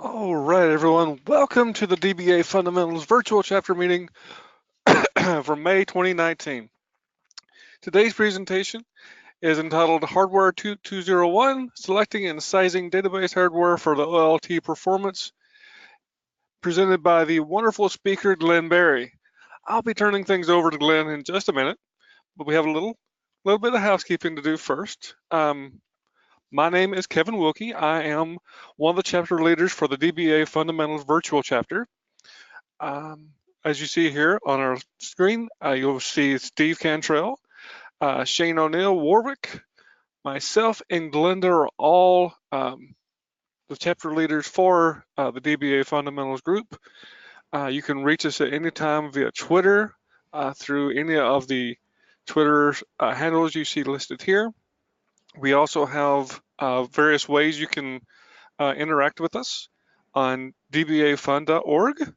All right, everyone. Welcome to the DBA Fundamentals virtual chapter meeting for May 2019. Today's presentation is entitled Hardware 2201, Selecting and Sizing Database Hardware for the OLT Performance, presented by the wonderful speaker, Glenn Berry. I'll be turning things over to Glenn in just a minute, but we have a little bit of housekeeping to do first. My name is Kevin Wilkie. I am one of the chapter leaders for the DBA Fundamentals virtual chapter. As you see here on our screen, you'll see Steve Cantrell, Shane O'Neill, Warwick, myself, and Glenda are all the chapter leaders for the DBA Fundamentals group. You can reach us at any time via Twitter through any of the Twitter handles you see listed here. We also have various ways you can interact with us on dbafund.org,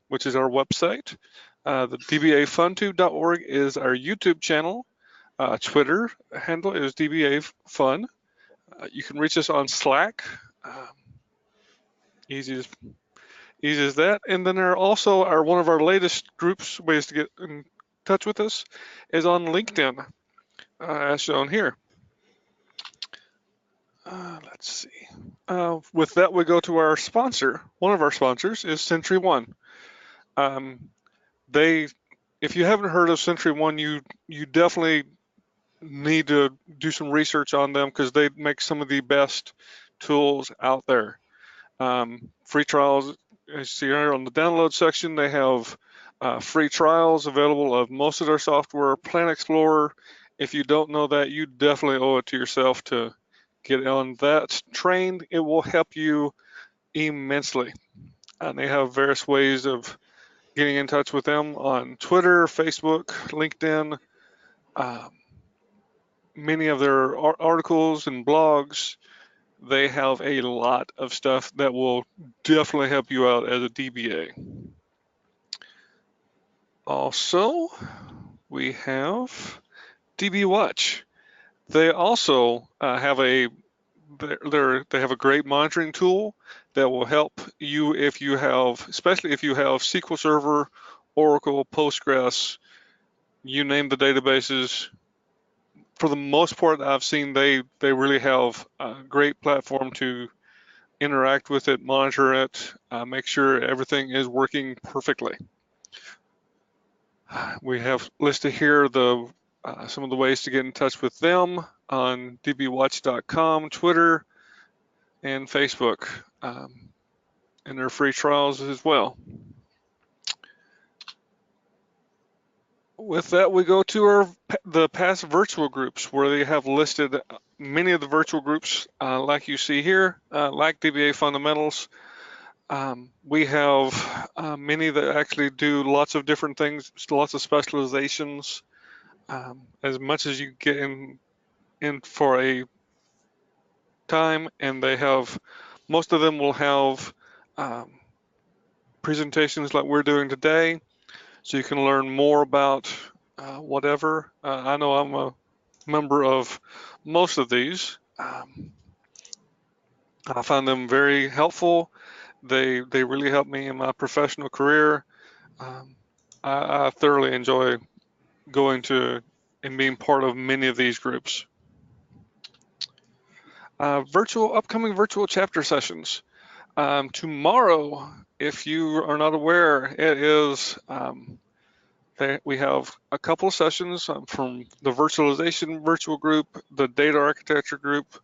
which is our website. The dbafundtube.org is our YouTube channel. Twitter handle is dbafun. You can reach us on Slack. Easy as that. And then there also are one of our latest groups ways to get in touch with us is on LinkedIn, as shown here. Let's see. With that, we go to our sponsor. One of our sponsors is SentryOne. If you haven't heard of SentryOne, you definitely need to do some research on them because they make some of the best tools out there. Free trials, as you see here on the download section, they have free trials available of most of their software. Plan Explorer, if you don't know that, you definitely owe it to yourself to get on that trained. It will help you immensely. And they have various ways of getting in touch with them on Twitter, Facebook, LinkedIn. Many of their articles and blogs, they have a lot of stuff that will definitely help you out as a DBA. Also, we have DB Watch. They also have a great monitoring tool that will help you if you have, especially if you have SQL Server, Oracle, Postgres, you name the databases. For the most part, I've seen they really have a great platform to interact with it, monitor it, make sure everything is working perfectly. We have listed here some of the ways to get in touch with them on dbwatch.com, Twitter, and Facebook, and their free trials as well. With that, we go to the past virtual groups where they have listed many of the virtual groups like you see here, like DBA Fundamentals. We have many that actually do lots of different things, lots of specializations. As much as you get in for a time, and they have, most of them will have presentations like we're doing today, so you can learn more about whatever. I know I'm a member of most of these. I find them very helpful. They really help me in my professional career. I thoroughly enjoy going to and being part of many of these groups. Upcoming virtual chapter sessions. Tomorrow, if you are not aware, it is we have a couple of sessions from the virtualization virtual group, the data architecture group.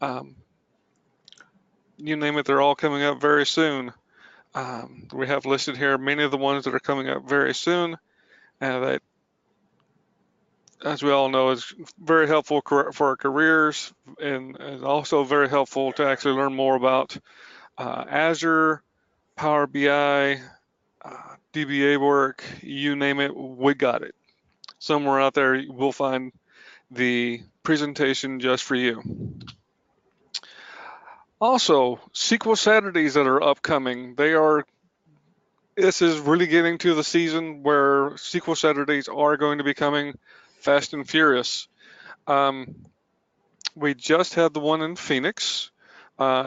You name it, they're all coming up very soon. We have listed here many of the ones that are coming up very soon, and that, as we all know, is very helpful for our careers, and is also very helpful to actually learn more about Azure, Power BI, DBA work, you name it, we got it. Somewhere out there, we'll find the presentation just for you. Also, SQL Saturdays that are upcoming, this is really getting to the season where SQL Saturdays are going to be coming fast and furious. We just had the one in Phoenix,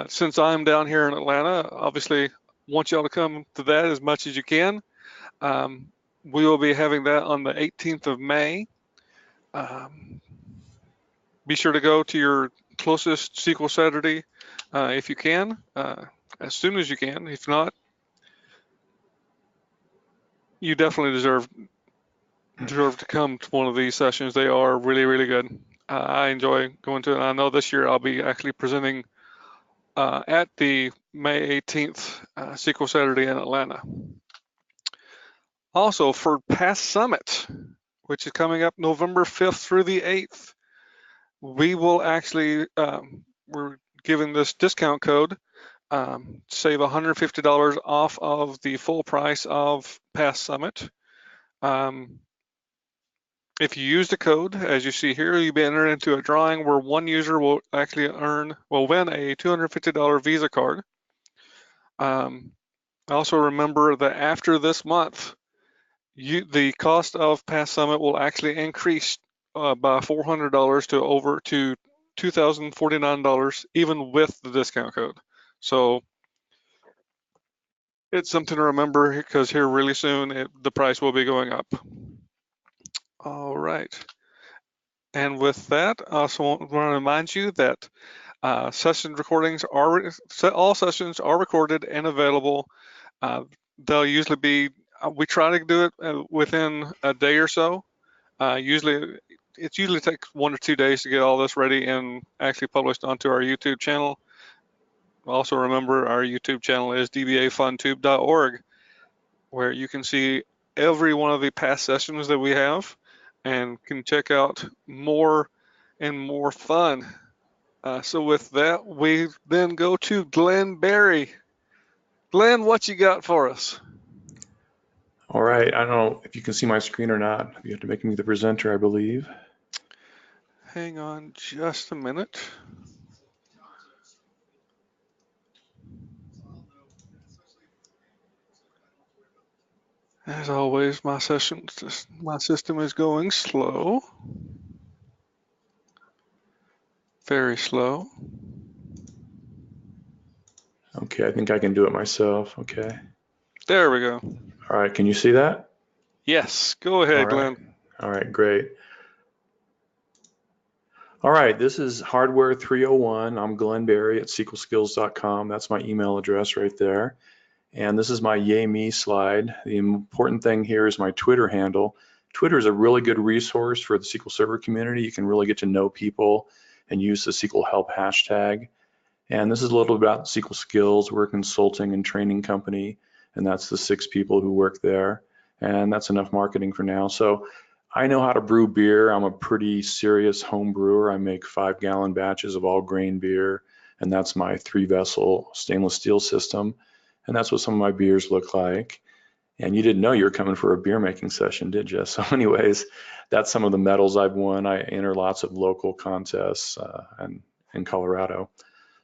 Since I'm down here in Atlanta, obviously want y'all to come to that as much as you can. We will be having that on the 18th of May. Be sure to go to your closest SQL Saturday if you can, as soon as you can. If not, you definitely deserve to come to one of these sessions. They are really, really good. I enjoy going to it. And I know this year I'll be actually presenting at the May 18th SQL Saturday in Atlanta. Also for Past Summit, which is coming up November 5th through the 8th, we will actually, we're giving this discount code, save $150 off of the full price of Past Summit. If you use the code, as you see here, you'll be entered into a drawing where one user will actually win a $250 Visa card. Also remember that after this month, the cost of Past Summit will actually increase by $400 to $2,049, even with the discount code. So it's something to remember because here really soon the price will be going up. All right. And with that, I also want to remind you that session recordings all sessions are recorded and available. They'll usually be, we try to do it within a day or so. It usually takes 1 or 2 days to get all this ready and actually published onto our YouTube channel. Also remember our YouTube channel is dbafundtube.org, where you can see every one of the past sessions that we have and can check out more and more fun. So with that, we then go to Glenn Berry. Glenn, what you got for us? All right, I don't know if you can see my screen or not. You have to make me the presenter, I believe. Hang on just a minute. As always, my system is going slow. Very slow. Okay, I think I can do it myself. Okay. There we go. All right, can you see that? Yes, go ahead, All right. Glenn. All right, great. All right, this is Hardware 301. I'm Glenn Berry at SQLskills.com. That's my email address right there. And this is my Yay Me slide. The important thing here is my Twitter handle. Twitter is a really good resource for the SQL Server community. You can really get to know people and use the SQL help hashtag. And this is a little about SQL Skills. We're a consulting and training company, and that's the 6 people who work there. And that's enough marketing for now. So I know how to brew beer. I'm a pretty serious home brewer. I make 5-gallon batches of all grain beer, and that's my 3-vessel stainless steel system. And that's what some of my beers look like. And you didn't know you were coming for a beer making session, did you? So anyways, that's some of the medals I've won. I enter lots of local contests in Colorado.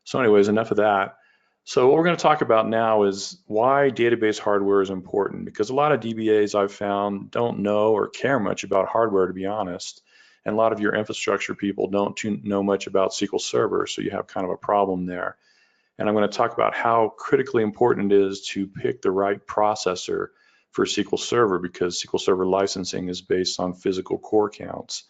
So anyways, enough of that. So what we're going to talk about now is why database hardware is important, because a lot of DBAs I've found don't know or care much about hardware, to be honest. And a lot of your infrastructure people don't know much about SQL Server, so you have kind of a problem there. And I'm going to talk about how critically important it is to pick the right processor for SQL Server, because SQL Server licensing is based on physical core counts.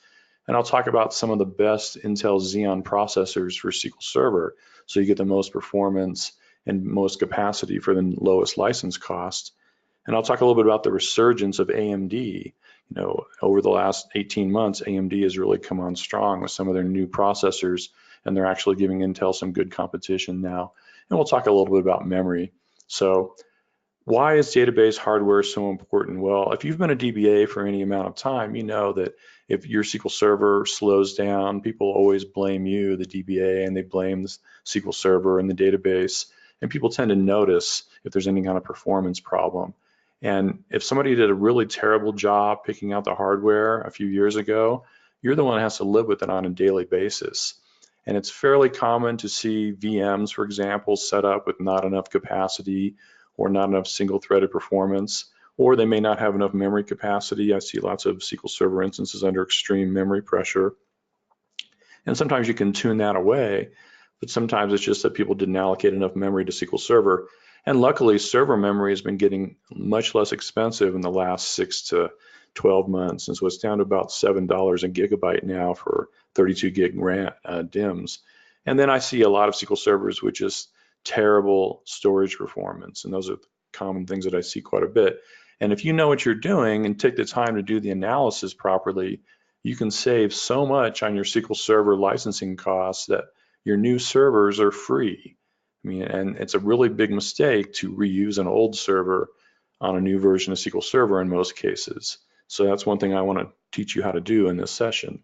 And I'll talk about some of the best Intel Xeon processors for SQL Server, so you get the most performance and most capacity for the lowest license cost. And I'll talk a little bit about the resurgence of AMD. You know, over the last 18 months, AMD has really come on strong with some of their new processors, and they're actually giving Intel some good competition now. And we'll talk a little bit about memory. So why is database hardware so important? Well, if you've been a DBA for any amount of time, you know that if your SQL Server slows down, people always blame you, the DBA, and they blame the SQL Server and the database. And people tend to notice if there's any kind of performance problem. And if somebody did a really terrible job picking out the hardware a few years ago, you're the one that has to live with it on a daily basis. And it's fairly common to see VMs, for example, set up with not enough capacity or not enough single-threaded performance, or they may not have enough memory capacity. I see lots of SQL Server instances under extreme memory pressure. And sometimes you can tune that away, but sometimes it's just that people didn't allocate enough memory to SQL Server. And luckily, server memory has been getting much less expensive in the last 6 to 12 months. And so it's down to about $7 a gigabyte now for 32 gig RAM, DIMMs. And then I see a lot of SQL servers with just terrible storage performance. And those are common things that I see quite a bit. And if you know what you're doing and take the time to do the analysis properly, you can save so much on your SQL Server licensing costs that your new servers are free. I mean, and it's a really big mistake to reuse an old server on a new version of SQL Server in most cases. So that's one thing I want to teach you how to do in this session.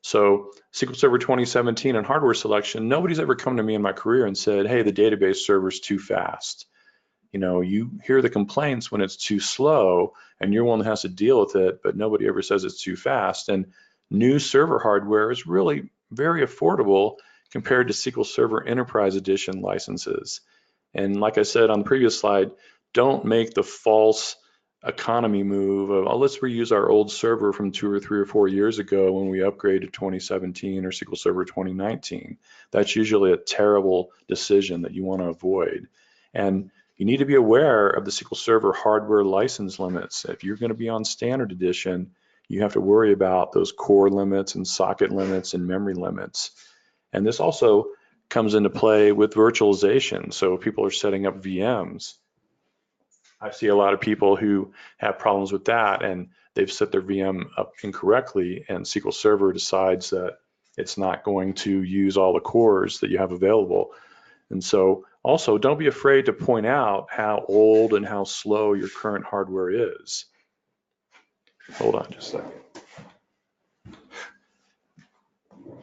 So SQL Server 2017 and hardware selection, nobody's ever come to me in my career and said, hey, the database server's too fast. You know, you hear the complaints when it's too slow and you're one that has to deal with it, but nobody ever says it's too fast. And new server hardware is really very affordable compared to SQL Server Enterprise Edition licenses. And like I said on the previous slide, don't make the false economy move of, oh, let's reuse our old server from 2 or 3 or 4 years ago when we upgraded to 2017 or SQL Server 2019. That's usually a terrible decision that you want to avoid. And you need to be aware of the SQL Server hardware license limits. If you're going to be on standard edition, you have to worry about those core limits and socket limits and memory limits. And this also comes into play with virtualization. So if people are setting up VMs, I see a lot of people who have problems with that and they've set their VM up incorrectly and SQL Server decides that it's not going to use all the cores that you have available. And so also don't be afraid to point out how old and how slow your current hardware is. Hold on just a second.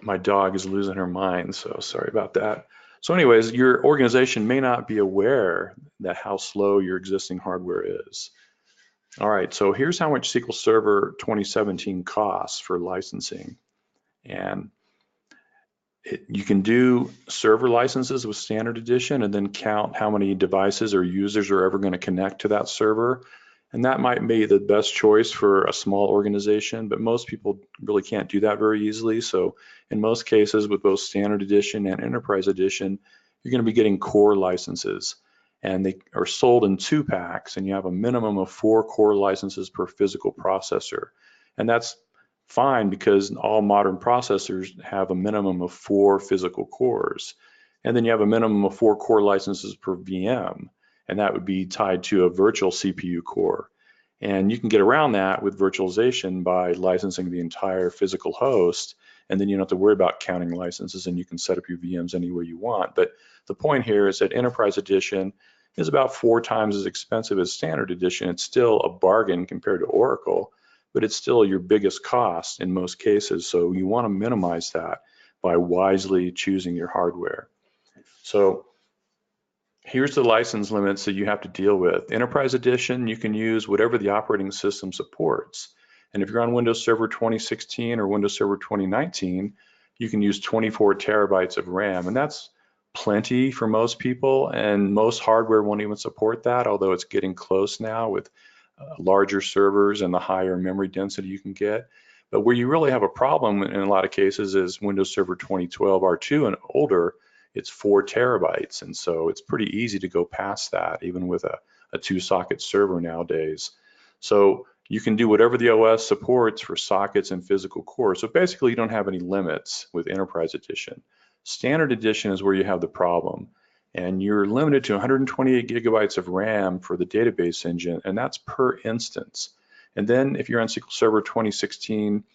My dog is losing her mind, so sorry about that. So anyways, your organization may not be aware that how slow your existing hardware is. All right, so here's how much SQL Server 2017 costs for licensing. And you can do server licenses with standard edition and then count how many devices or users are ever going to connect to that server. And that might be the best choice for a small organization, but most people really can't do that very easily. So in most cases with both standard edition and enterprise edition, you're going to be getting core licenses and they are sold in 2 packs and you have a minimum of 4 core licenses per physical processor. And that's fine because all modern processors have a minimum of 4 physical cores. And then you have a minimum of 4 core licenses per VM. And that would be tied to a virtual CPU core. And you can get around that with virtualization by licensing the entire physical host, and then you don't have to worry about counting licenses and you can set up your VMs any way you want. But the point here is that Enterprise Edition is about 4 times as expensive as Standard Edition. It's still a bargain compared to Oracle, but it's still your biggest cost in most cases. So you want to minimize that by wisely choosing your hardware. So here's the license limits that you have to deal with. Enterprise Edition, you can use whatever the operating system supports. And if you're on Windows Server 2016 or Windows Server 2019, you can use 24 terabytes of RAM. And that's plenty for most people. And most hardware won't even support that, although it's getting close now with larger servers and the higher memory density you can get. But where you really have a problem in a lot of cases is Windows Server 2012 R2 and older. It's 4 terabytes, and so it's pretty easy to go past that, even with a 2-socket server nowadays. So you can do whatever the OS supports for sockets and physical cores. So basically, you don't have any limits with Enterprise Edition. Standard Edition is where you have the problem, and you're limited to 128 gigabytes of RAM for the database engine, and that's per instance. And then if you're on SQL Server 2016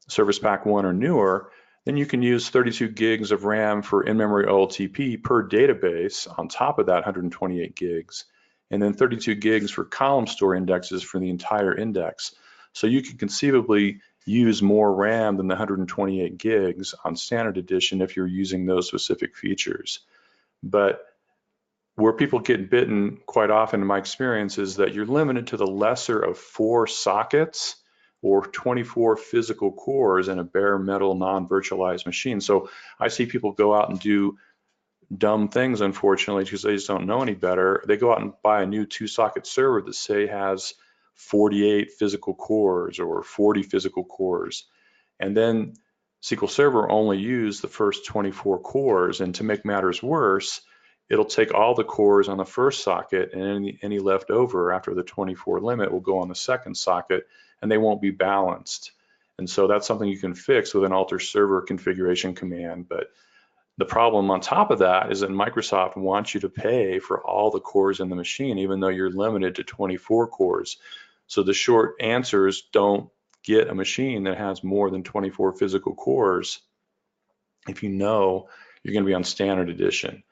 Service Pack 1 or newer, then you can use 32 gigs of RAM for in-memory OLTP per database on top of that 128 gigs, and then 32 gigs for column store indexes for the entire index. So you can conceivably use more RAM than the 128 gigs on Standard Edition if you're using those specific features. But where people get bitten quite often in my experience is that you're limited to the lesser of 4 sockets or 24 physical cores in a bare metal non-virtualized machine. So I see people go out and do dumb things, unfortunately, because they just don't know any better. They go out and buy a new 2-socket server that say has 48 physical cores or 40 physical cores. And then SQL Server only used the first 24 cores, and to make matters worse, it'll take all the cores on the first socket, and any left over after the 24 limit will go on the second socket, and they won't be balanced. And so that's something you can fix with an alter server configuration command. But the problem on top of that is that Microsoft wants you to pay for all the cores in the machine, even though you're limited to 24 cores. So the short answer is don't get a machine that has more than 24 physical cores if you know you're going to be on standard edition.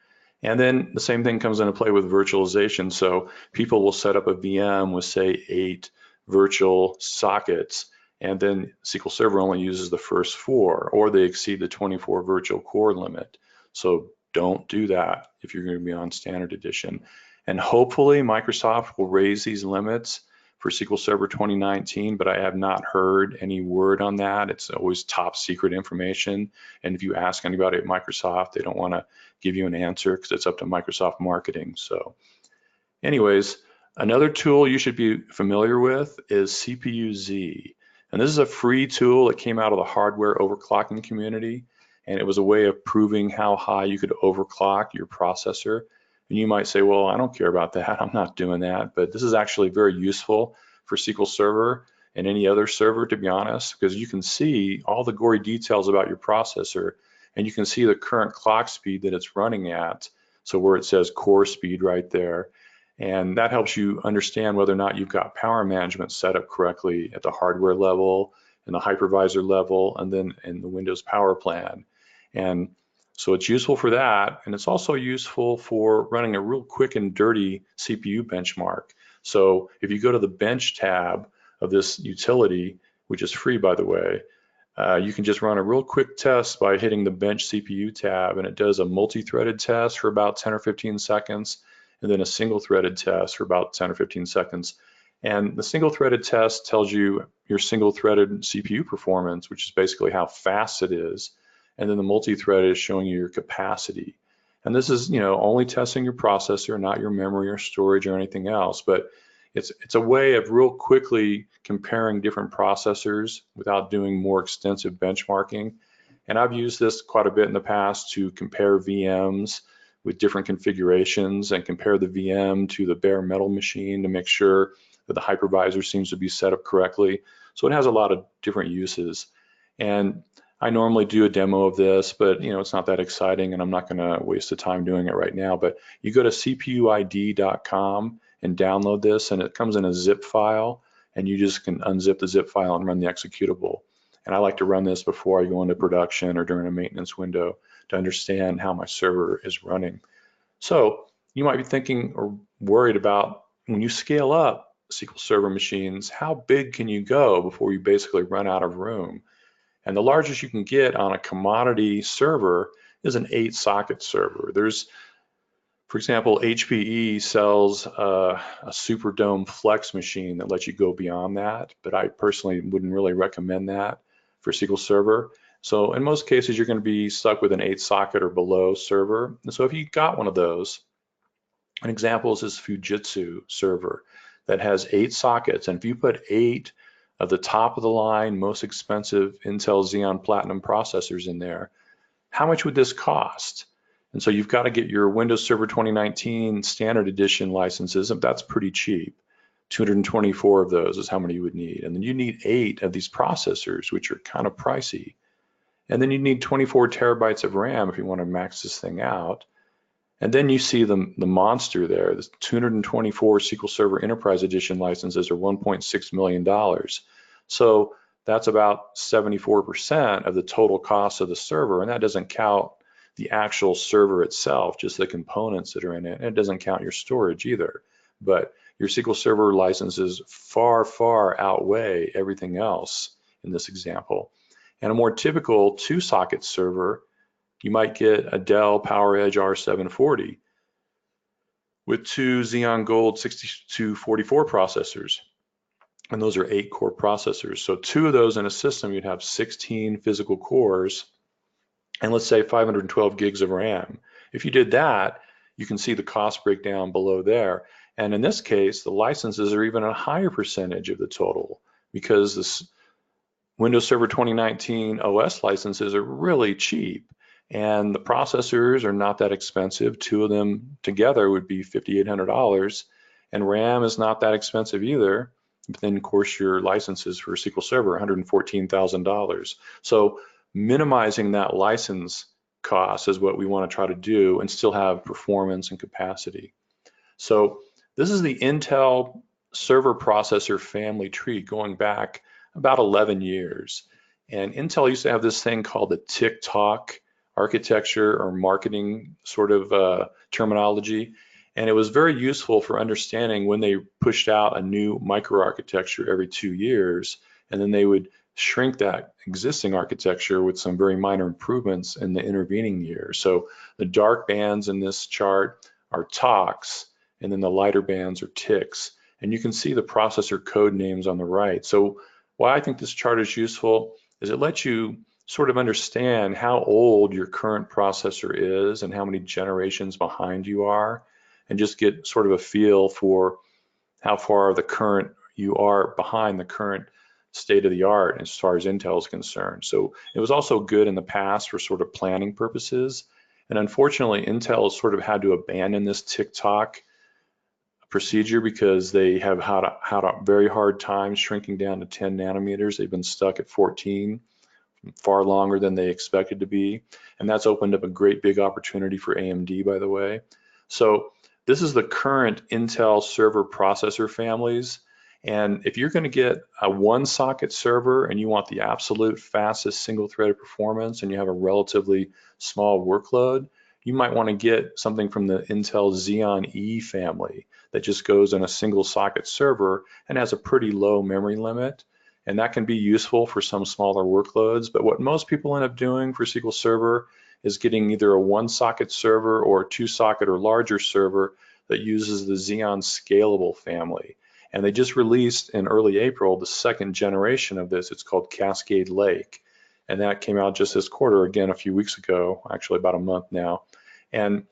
And then the same thing comes into play with virtualization. So people will set up a VM with, say, 8 virtual sockets, and then SQL Server only uses the first 4, or they exceed the 24 virtual core limit. So don't do that if you're going to be on standard edition. And hopefully Microsoft will raise these limits for SQL Server 2019, but I have not heard any word on that. It's always top secret information. And if you ask anybody at Microsoft, they don't want to give you an answer because it's up to Microsoft marketing. So anyways, another tool you should be familiar with is CPU-Z. And this is a free tool that came out of the hardware overclocking community. And it was a way of proving how high you could overclock your processor. And you might say, well, I don't care about that. I'm not doing that. But this is actually very useful for SQL Server and any other server, to be honest, because you can see all the gory details about your processor, and you can see the current clock speed that it's running at. So where it says core speed right there. And that helps you understand whether or not you've got power management set up correctly at the hardware level, and the hypervisor level, and then in the Windows power plan. And so it's useful for that, and it's also useful for running a real quick and dirty CPU benchmark. So if you go to the bench tab of this utility, which is free by the way, you can just run a real quick test by hitting the bench CPU tab, and it does a multi-threaded test for about 10 or 15 seconds, and then a single-threaded test for about 10 or 15 seconds. And the single-threaded test tells you your single-threaded CPU performance, which is basically how fast it is. And then the multi-threaded is showing you your capacity. And this is, only testing your processor, not your memory or storage or anything else. But it's a way of real quickly comparing different processors without doing more extensive benchmarking. And I've used this quite a bit in the past to compare VMs with different configurations and compare the VM to the bare metal machine to make sure that the hypervisor seems to be set up correctly. So it has a lot of different uses. And I normally do a demo of this, but it's not that exciting, and I'm not going to waste the time doing it right now. But you go to cpuid.com and download this, and it comes in a zip file, and you just can unzip the zip file and run the executable. And I like to run this before I go into production or during a maintenance window to understand how my server is running. So you might be thinking or worried about, when you scale up SQL Server machines, how big can you go before you basically run out of room? And the largest you can get on a commodity server is an 8-socket server. There's, for example, HPE sells a Superdome Flex machine that lets you go beyond that, but I personally wouldn't really recommend that for SQL Server. So in most cases, you're going to be stuck with an 8-socket or below server. And so if you got one of those, an example is this Fujitsu server that has 8 sockets. And if you put 8 of the top of the line, most expensive Intel Xeon Platinum processors in there, how much would this cost? And so you've got to get your Windows Server 2019 Standard Edition licenses, and that's pretty cheap. 224 of those is how many you would need. And then you need 8 of these processors, which are kind of pricey. And then you need 24 terabytes of RAM if you want to max this thing out. And then you see the monster there, the 224 SQL Server Enterprise Edition licenses are $1.6 million. So that's about 74% of the total cost of the server, and that doesn't count the actual server itself, just the components that are in it, and it doesn't count your storage either. But your SQL Server licenses far, far outweigh everything else in this example. And a more typical 2-socket server, you might get a Dell PowerEdge R740 with 2 Xeon Gold 6244 processors. And those are 8-core processors. So 2 of those in a system, you'd have 16 physical cores, and let's say 512 gigs of RAM. If you did that, you can see the cost breakdown below there. And in this case, the licenses are even a higher percentage of the total, because Windows Server 2019 OS licenses are really cheap, and the processors are not that expensive. Two of them together would be $5,800, and RAM is not that expensive either. But then, of course, your licenses for SQL Server, $114,000. So minimizing that license cost is what we want to try to do and still have performance and capacity. So this is the Intel server processor family tree going back about 11 years. And Intel used to have this thing called the tick-tock architecture or marketing sort of terminology. And it was very useful for understanding when they pushed out a new microarchitecture every 2 years, and then they would shrink that existing architecture with some very minor improvements in the intervening year. So the dark bands in this chart are TOCs, and then the lighter bands are ticks. And you can see the processor code names on the right. So why I think this chart is useful is it lets you sort of understand how old your current processor is and how many generations behind you are, and just get sort of a feel for how far the current you are behind the current state of the art as far as Intel is concerned. So it was also good in the past for sort of planning purposes. And unfortunately, Intel has sort of had to abandon this tick-tock procedure because they have had a very hard time shrinking down to 10 nanometers. They've been stuck at 14 far longer than they expected to be. And that's opened up a great big opportunity for AMD, by the way. So this is the current Intel server processor families. And if you're going to get a one-socket server and you want the absolute fastest single-threaded performance and you have a relatively small workload, you might want to get something from the Intel Xeon E family that just goes in a single-socket server and has a pretty low memory limit. And that can be useful for some smaller workloads. But what most people end up doing for SQL Server is getting either a one-socket server or a two-socket or larger server that uses the Xeon Scalable family. And they just released in early April the second generation of this. It's called Cascade Lake. And that came out just this quarter, again, a few weeks ago, actually about a month now. And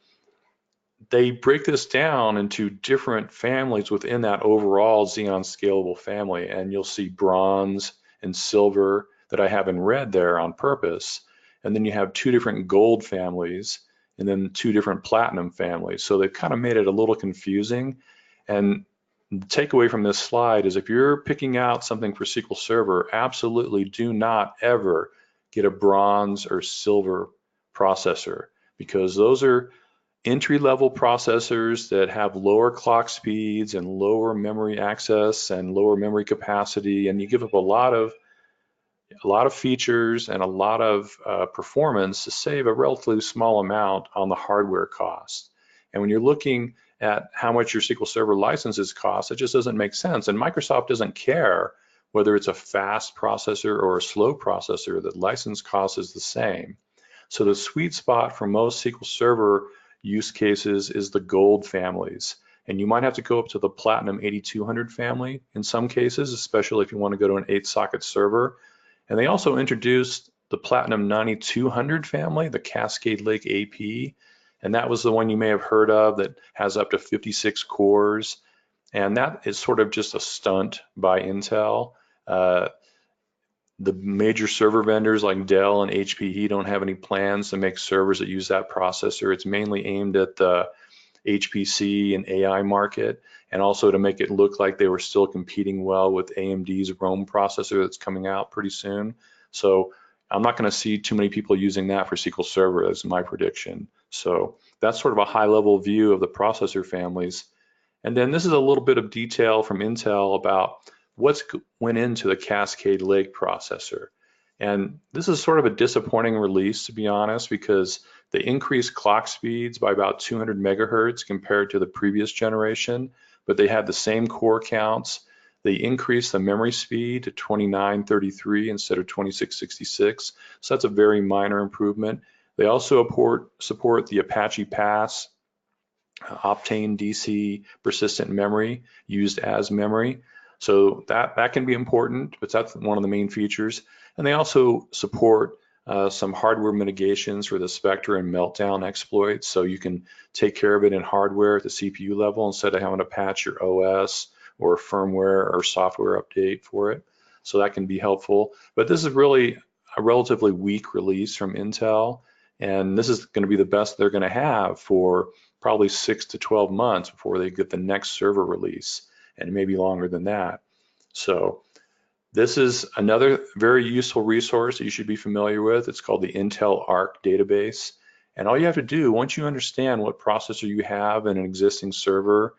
they break this down into different families within that overall Xeon Scalable family. And you'll see bronze and silver that I have in red there on purpose. And then you have two different gold families and then two different platinum families. So they've kind of made it a little confusing. And the takeaway from this slide is if you're picking out something for SQL Server, absolutely do not ever get a bronze or silver processor, because those are entry-level processors that have lower clock speeds and lower memory access and lower memory capacity, and you give up a lot of features and a lot of performance to save a relatively small amount on the hardware cost. And when you're looking at how much your SQL Server licenses cost, it just doesn't make sense. And Microsoft doesn't care whether it's a fast processor or a slow processor, the license cost is the same. So the sweet spot for most SQL Server use cases is the gold families. And you might have to go up to the Platinum 8200 family in some cases, especially if you want to go to an 8-socket server. And they also introduced the Platinum 9200 family, the Cascade Lake AP. And that was the one you may have heard of that has up to 56 cores. And that is sort of just a stunt by Intel. The major server vendors like Dell and HPE don't have any plans to make servers that use that processor. It's mainly aimed at the HPC and AI market, and also to make it look like they were still competing well with AMD's Rome processor that's coming out pretty soon. So I'm not going to see too many people using that for SQL Server. That's my prediction. So that's sort of a high-level view of the processor families. And then this is a little bit of detail from Intel about what went into the Cascade Lake processor. And this is sort of a disappointing release, to be honest, because they increased clock speeds by about 200 megahertz compared to the previous generation, but they had the same core counts. They increased the memory speed to 2933 instead of 2666. So that's a very minor improvement. They also support the Apache Pass, Optane DC persistent memory used as memory. So that can be important, but that's one of the main features. And they also support some hardware mitigations for the Spectre and Meltdown exploits. So you can take care of it in hardware at the CPU level instead of having to patch your OS or firmware or software update for it. so that can be helpful. But this is really a relatively weak release from Intel, and this is going to be the best they're going to have for probably 6 to 12 months before they get the next server release, and maybe longer than that. So this is another very useful resource that you should be familiar with. It's called the Intel ARK Database. And all you have to do, once you understand what processor you have in an existing server,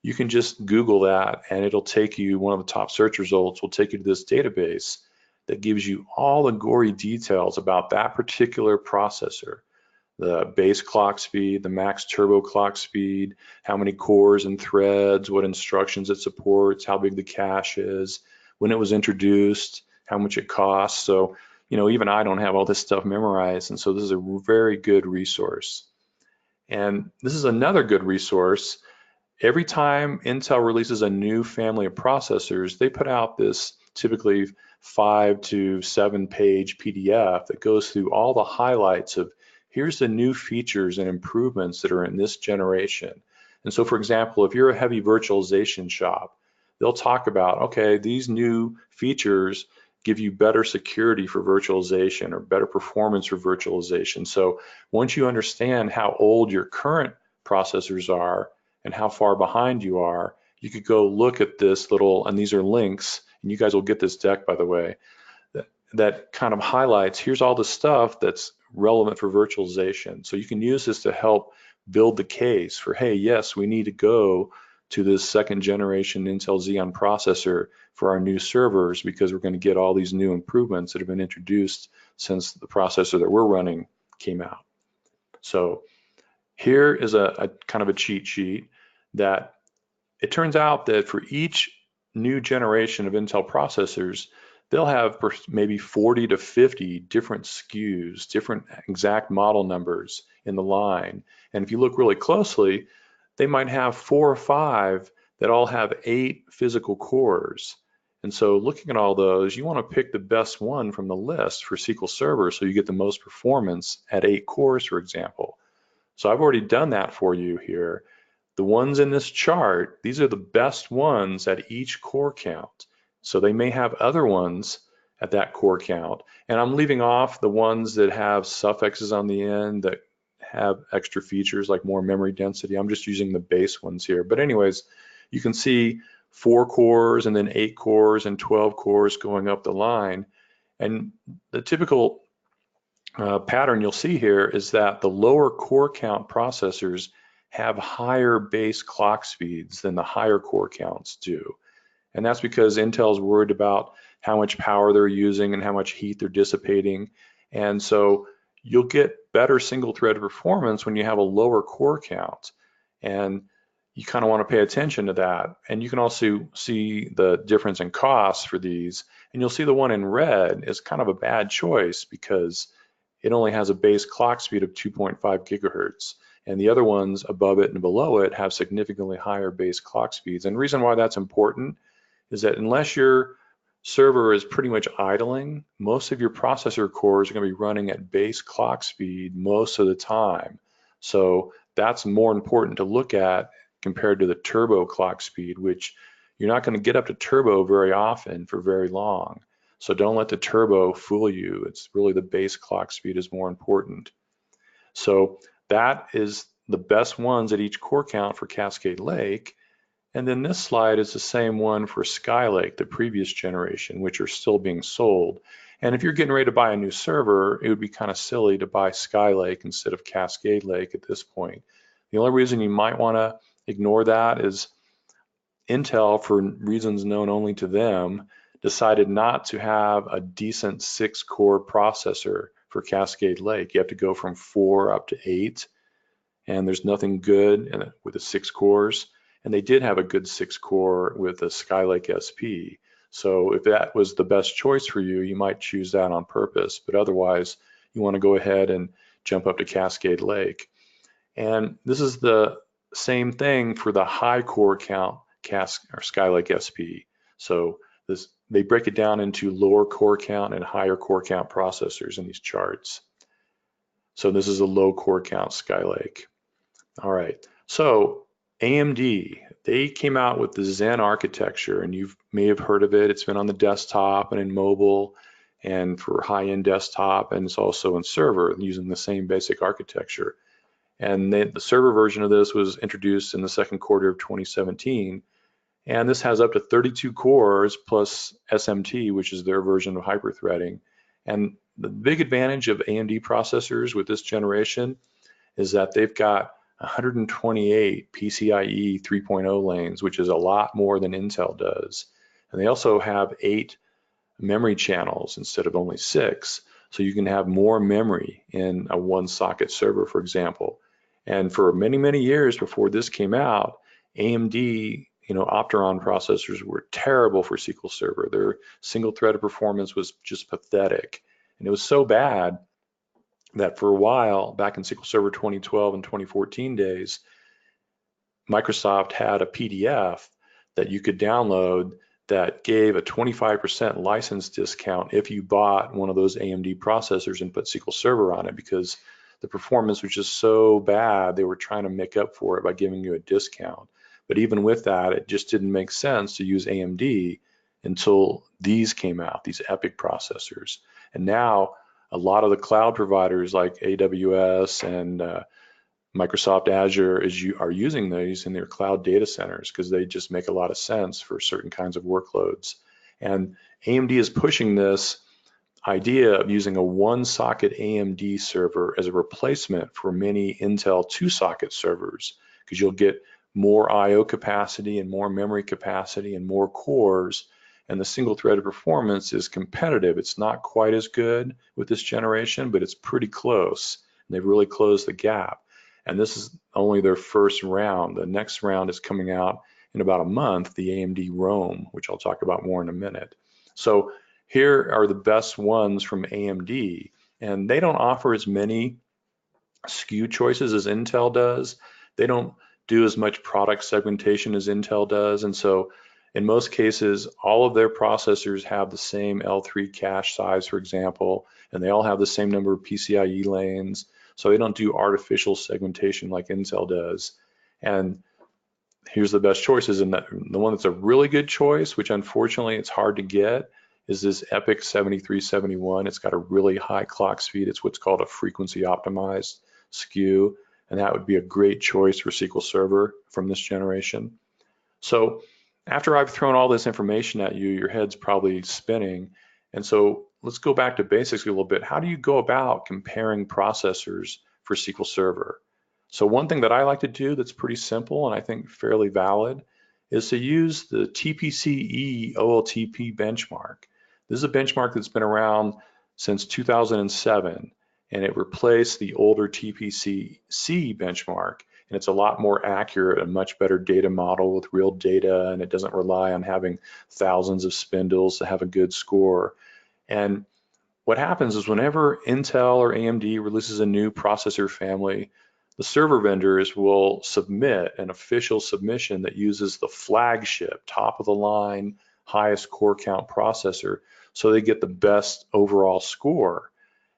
you can just Google that and it'll take you, one of the top search results will take you to this database that gives you all the gory details about that particular processor. The base clock speed, the max turbo clock speed, how many cores and threads, what instructions it supports, how big the cache is, when it was introduced, how much it costs. So, you know, even I don't have all this stuff memorized, and so this is a very good resource. And this is another good resource. Every time Intel releases a new family of processors, they put out this typically 5 to 7 page PDF that goes through all the highlights of here's the new features and improvements that are in this generation. And so, for example, if you're a heavy virtualization shop, they'll talk about, okay, these new features give you better security for virtualization or better performance for virtualization. So once you understand how old your current processors are and how far behind you are, you could go look at this little, and these are links, and you guys will get this deck, by the way, that kind of highlights, here's all the stuff that's relevant for virtualization. So you can use this to help build the case for, hey, yes, we need to go to this 2nd generation Intel Xeon processor for our new servers because we're going to get all these new improvements that have been introduced since the processor that we're running came out. So here is a kind of a cheat sheet that it turns out that for each new generation of Intel processors, they'll have maybe 40 to 50 different SKUs, different exact model numbers in the line. And if you look really closely, they might have 4 or 5 that all have 8 physical cores. And so looking at all those, you want to pick the best one from the list for SQL Server so you get the most performance at 8 cores, for example. So I've already done that for you here. The ones in this chart, these are the best ones at each core count. So they may have other ones at that core count. And I'm leaving off the ones that have suffixes on the end that have extra features like more memory density. I'm just using the base ones here. But anyways, you can see 4 cores and then 8 cores and 12 cores going up the line. And the typical pattern you'll see here is that the lower core count processors have higher base clock speeds than the higher core counts do. And that's because Intel's worried about how much power they're using and how much heat they're dissipating. And so you'll get better single thread performance when you have a lower core count. And you kind of want to pay attention to that. And you can also see the difference in costs for these. And you'll see the one in red is kind of a bad choice because it only has a base clock speed of 2.5 gigahertz. And the other ones above it and below it have significantly higher base clock speeds. And the reason why that's important is that unless your server is pretty much idling, most of your processor cores are going to be running at base clock speed most of the time. So that's more important to look at compared to the turbo clock speed, which you're not going to get up to turbo very often for very long. So don't let the turbo fool you. It's really the base clock speed is more important. So that is the best ones at each core count for Cascade Lake. And then this slide is the same one for Skylake, the previous generation, which are still being sold. And if you're getting ready to buy a new server, it would be kind of silly to buy Skylake instead of Cascade Lake at this point. The only reason you might want to ignore that is Intel, for reasons known only to them, decided not to have a decent 6-core processor for Cascade Lake. You have to go from 4 up to 8, and there's nothing good with the 6 cores. And they did have a good 6-core with the Skylake-SP. So if that was the best choice for you, you might choose that on purpose. But otherwise, you want to go ahead and jump up to Cascade Lake. And this is the same thing for the high core count Skylake-SP. So they break it down into lower core count and higher core count processors in these charts. So this is a low core count Skylake. All right, so AMD, they came out with the Zen architecture, and you may have heard of it. It's been on the desktop and in mobile and for high-end desktop, and it's also in server using the same basic architecture. And the server version of this was introduced in the second quarter of 2017. And this has up to 32 cores plus SMT, which is their version of hyperthreading. And the big advantage of AMD processors with this generation is that they've got 128 PCIe 3.0 lanes, which is a lot more than Intel does. And they also have 8 memory channels instead of only 6. So you can have more memory in a one-socket server, for example. And for many, many years before this came out, AMD, Optane processors were terrible for SQL Server. Their single-threaded performance was just pathetic. And it was so bad that for a while, back in SQL Server 2012 and 2014 days, Microsoft had a PDF that you could download that gave a 25% license discount if you bought one of those AMD processors and put SQL Server on it, because the performance was just so bad, they were trying to make up for it by giving you a discount. But even with that, it just didn't make sense to use AMD until these came out, these EPYC processors. And now a lot of the cloud providers like AWS and Microsoft Azure are using these in their cloud data centers because they just make a lot of sense for certain kinds of workloads. And AMD is pushing this idea of using a one-socket AMD server as a replacement for many Intel two-socket servers, because you'll get more I/O capacity and more memory capacity and more cores, and the single-threaded performance is competitive. It's not quite as good with this generation, but it's pretty close. And they've really closed the gap. And this is only their first round. The next round is coming out in about a month, the AMD Rome, which I'll talk about more in a minute. So here are the best ones from AMD, and they don't offer as many SKU choices as Intel does. They don't do as much product segmentation as Intel does, and so in most cases, all of their processors have the same L3 cache size, for example, and they all have the same number of PCIe lanes, so they don't do artificial segmentation like Intel does. And here's the best choices, and the one that's a really good choice, which unfortunately it's hard to get, is this EPYC 7371. It's got a really high clock speed. It's what's called a frequency optimized SKU, and that would be a great choice for SQL Server from this generation. So after I've thrown all this information at you, your head's probably spinning. And so let's go back to basics a little bit. How do you go about comparing processors for SQL Server? So one thing that I like to do that's pretty simple and I think fairly valid is to use the TPC-E OLTP benchmark. This is a benchmark that's been around since 2007, and it replaced the older TPC-C benchmark, and it's a lot more accurate, a much better data model with real data, and it doesn't rely on having thousands of spindles to have a good score. And what happens is whenever Intel or AMD releases a new processor family, the server vendors will submit an official submission that uses the flagship, top of the line, highest core count processor, so they get the best overall score.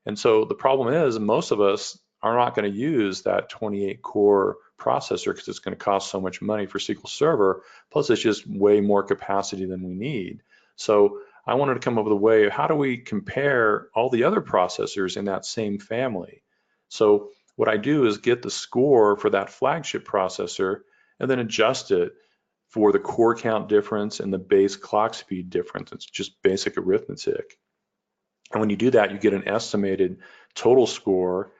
And so the problem is most of us are not going to use that 28 core processor because it's going to cost so much money for SQL Server, plus it's just way more capacity than we need. So I wanted to come up with a way of how do we compare all the other processors in that same family. So what I do is get the score for that flagship processor and then adjust it for the core count difference and the base clock speed difference. It's just basic arithmetic. And when you do that, you get an estimated total score,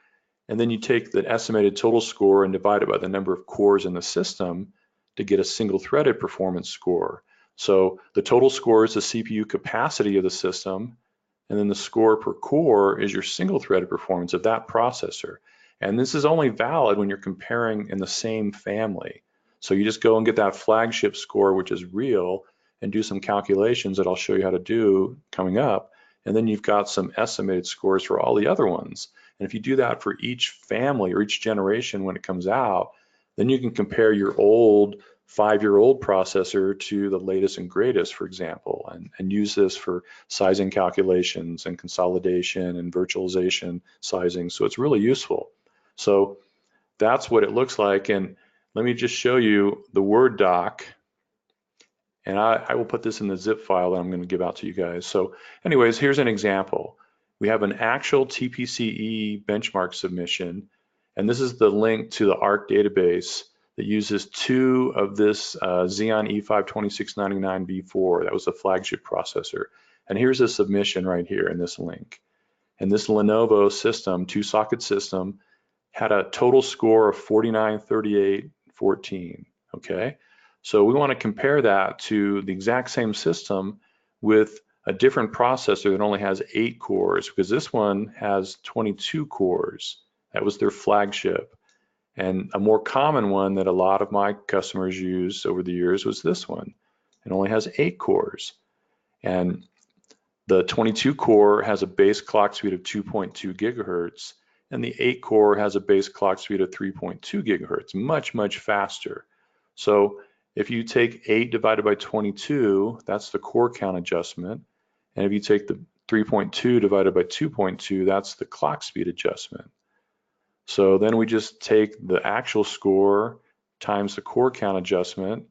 and then you take the estimated total score and divide it by the number of cores in the system to get a single-threaded performance score. So the total score is the CPU capacity of the system, and then the score per core is your single-threaded performance of that processor. And this is only valid when you're comparing in the same family. So you just go and get that flagship score, which is real, and do some calculations that I'll show you how to do coming up. And then you've got some estimated scores for all the other ones. And if you do that for each family or each generation when it comes out, then you can compare your old 5-year-old processor to the latest and greatest, for example, and use this for sizing calculations and consolidation and virtualization sizing. So it's really useful. So that's what it looks like. And let me just show you the Word doc, and I will put this in the zip file that I'm going to give out to you guys. So anyways, here's an example. We have an actual TPCE benchmark submission, and this is the link to the ARK database that uses 2 of this Xeon E5 2699B4. That was the flagship processor. And here's a submission right here in this link. And this Lenovo system, 2-socket system, had a total score of 49, 38, 14, okay? So we want to compare that to the exact same system with a different processor that only has 8 cores, because this one has 22 cores. That was their flagship. And a more common one that a lot of my customers used over the years was this one. It only has 8 cores. And the 22 core has a base clock speed of 2.2 gigahertz, and the 8 core has a base clock speed of 3.2 gigahertz, much, much faster. So if you take 8 divided by 22, that's the core count adjustment. And if you take the 3.2 divided by 2.2, that's the clock speed adjustment. So then we just take the actual score times the core count adjustment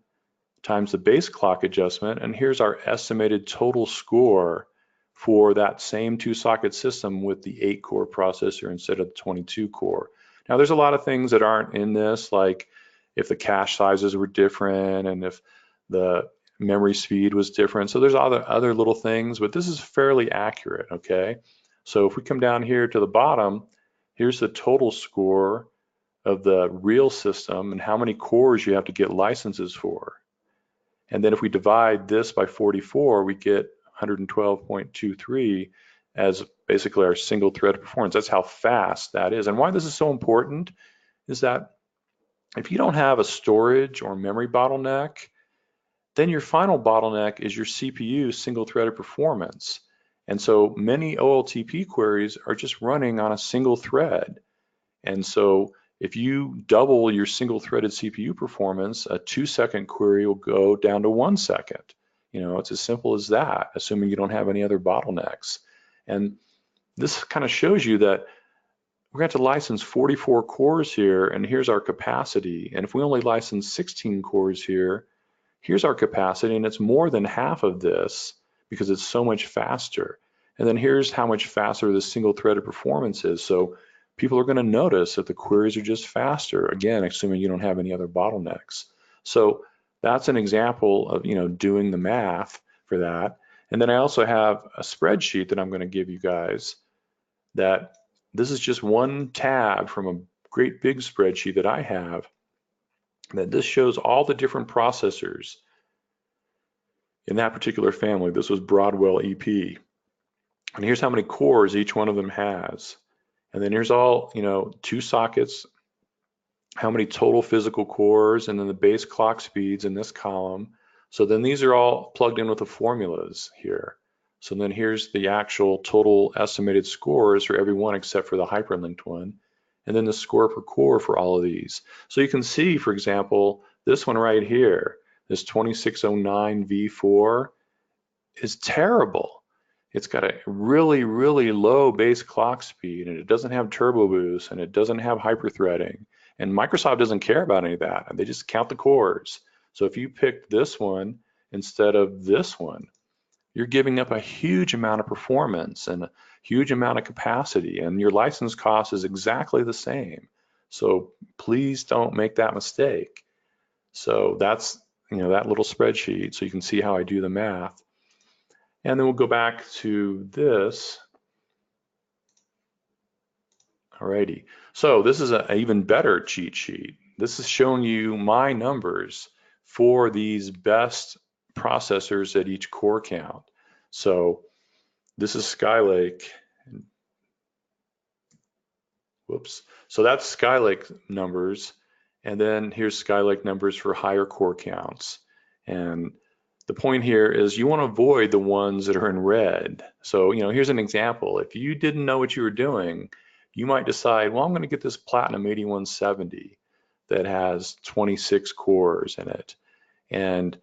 times the base clock adjustment, and here's our estimated total score for that same 2-socket system with the 8-core processor instead of the 22-core. Now there's a lot of things that aren't in this, like if the cache sizes were different and if the memory speed was different. So there's other little things, but this is fairly accurate, okay? So if we come down here to the bottom, here's the total score of the real system and how many cores you have to get licenses for. And then if we divide this by 44, we get 112.23 as basically our single thread performance. That's how fast that is. And why this is so important is that if you don't have a storage or memory bottleneck, then your final bottleneck is your CPU single threaded performance. And so many OLTP queries are just running on a single thread. And so if you double your single threaded CPU performance, a 2-second query will go down to 1 second. You know, it's as simple as that, assuming you don't have any other bottlenecks. And this kind of shows you that we're going to license 44 cores here, and here's our capacity. And if we only license 16 cores here, here's our capacity, and it's more than half of this because it's so much faster. And then here's how much faster the single threaded performance is. So people are going to notice that the queries are just faster, again, assuming you don't have any other bottlenecks. So that's an example of, you know, doing the math for that. And then I also have a spreadsheet that I'm going to give you guys that this is just one tab from a great big spreadsheet that I have, that this shows all the different processors in that particular family. This was Broadwell EP. And here's how many cores each one of them has. And then here's all, you know, 2 sockets, how many total physical cores, and then the base clock speeds in this column. So then these are all plugged in with the formulas here. So then here's the actual total estimated scores for every one except for the hyperlinked one. And then the score per core for all of these. So you can see, for example, this one right here, this 2609 V4 is terrible. It's got a really, really low base clock speed, and it doesn't have turbo boost, and it doesn't have hyperthreading. And Microsoft doesn't care about any of that. They just count the cores. So if you picked this one instead of this one, you're giving up a huge amount of performance and a huge amount of capacity, and your license cost is exactly the same. So please don't make that mistake. So that's, you know, that little spreadsheet, so you can see how I do the math. And then we'll go back to this. Alrighty, so this is an even better cheat sheet. This is showing you my numbers for these best processors at each core count. So this is Skylake. Whoops. So that's Skylake numbers. And then here's Skylake numbers for higher core counts. And the point here is you want to avoid the ones that are in red. So, you know, here's an example. If you didn't know what you were doing, you might decide, well, I'm going to get this Platinum 8170 that has 26 cores in it. And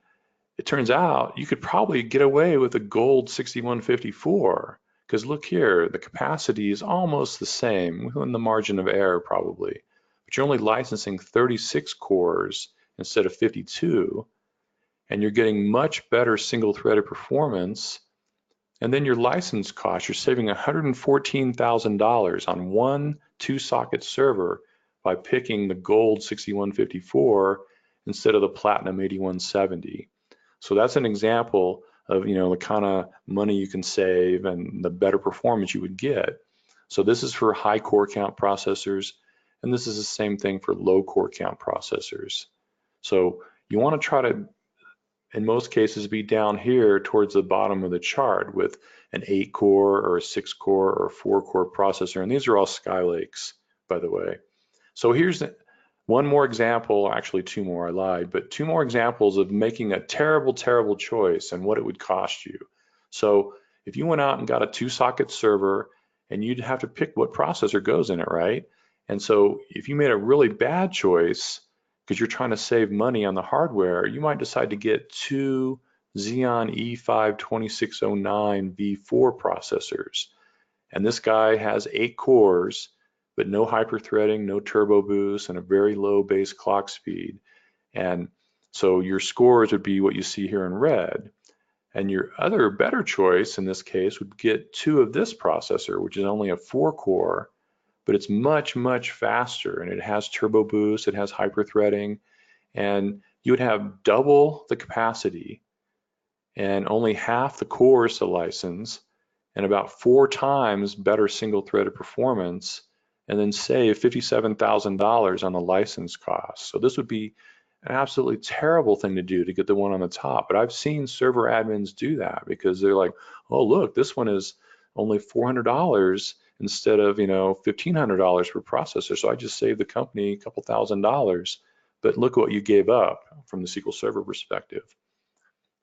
it turns out you could probably get away with a Gold 6154, because look here, the capacity is almost the same, within the margin of error probably, but you're only licensing 36 cores instead of 52, and you're getting much better single-threaded performance. And then your license cost, you're saving $114,000 on one 2-socket server by picking the gold 6154 instead of the platinum 8170. So that's an example of, you know, the kind of money you can save and the better performance you would get. So this is for high core count processors, and this is the same thing for low core count processors. So you want to try to, in most cases, be down here towards the bottom of the chart with an 8-core or a 6-core or a 4-core processor. And these are all Skylakes, by the way. So here's one more example, actually 2 more, I lied, but 2 more examples of making a terrible, terrible choice and what it would cost you. So if you went out and got a 2-socket server, and you'd have to pick what processor goes in it, right? And so if you made a really bad choice, because you're trying to save money on the hardware, you might decide to get 2 Xeon E5 2609 V4 processors. And this guy has 8 cores, but no hyperthreading, no turbo boost, and a very low base clock speed. And so your scores would be what you see here in red. And your other better choice in this case would get 2 of this processor, which is only a 4-core, but it's much, much faster, and it has turbo boost, it has hyperthreading, and you would have double the capacity and only half the cores to license, and about 4 times better single-threaded performance, and then save $57,000 on the license cost. So this would be an absolutely terrible thing to do to get the one on the top. But I've seen server admins do that because they're like, oh, look, this one is only $400 instead of, you know, $1,500 per processor. So I just saved the company a couple $1,000. But look what you gave up from the SQL Server perspective.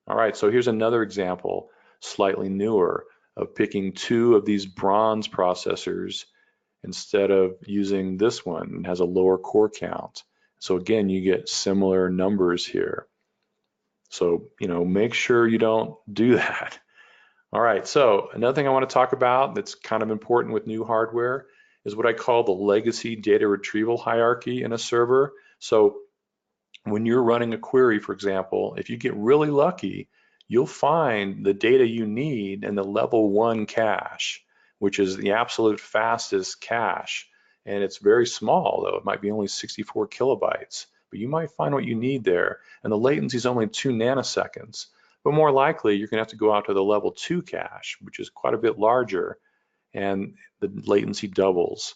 All right, so here's another example, slightly newer, of picking 2 of these bronze processors instead of using this one. It has a lower core count. So again, you get similar numbers here. So, you know, make sure you don't do that. All right, so another thing I want to talk about that's kind of important with new hardware is what I call the legacy data retrieval hierarchy in a server. So when you're running a query, for example, if you get really lucky, you'll find the data you need in the level 1 cache, which is the absolute fastest cache. And it's very small, though. It might be only 64 kilobytes, but you might find what you need there. And the latency is only 2 nanoseconds. But more likely, you're going to have to go out to the level 2 cache, which is quite a bit larger, and the latency doubles.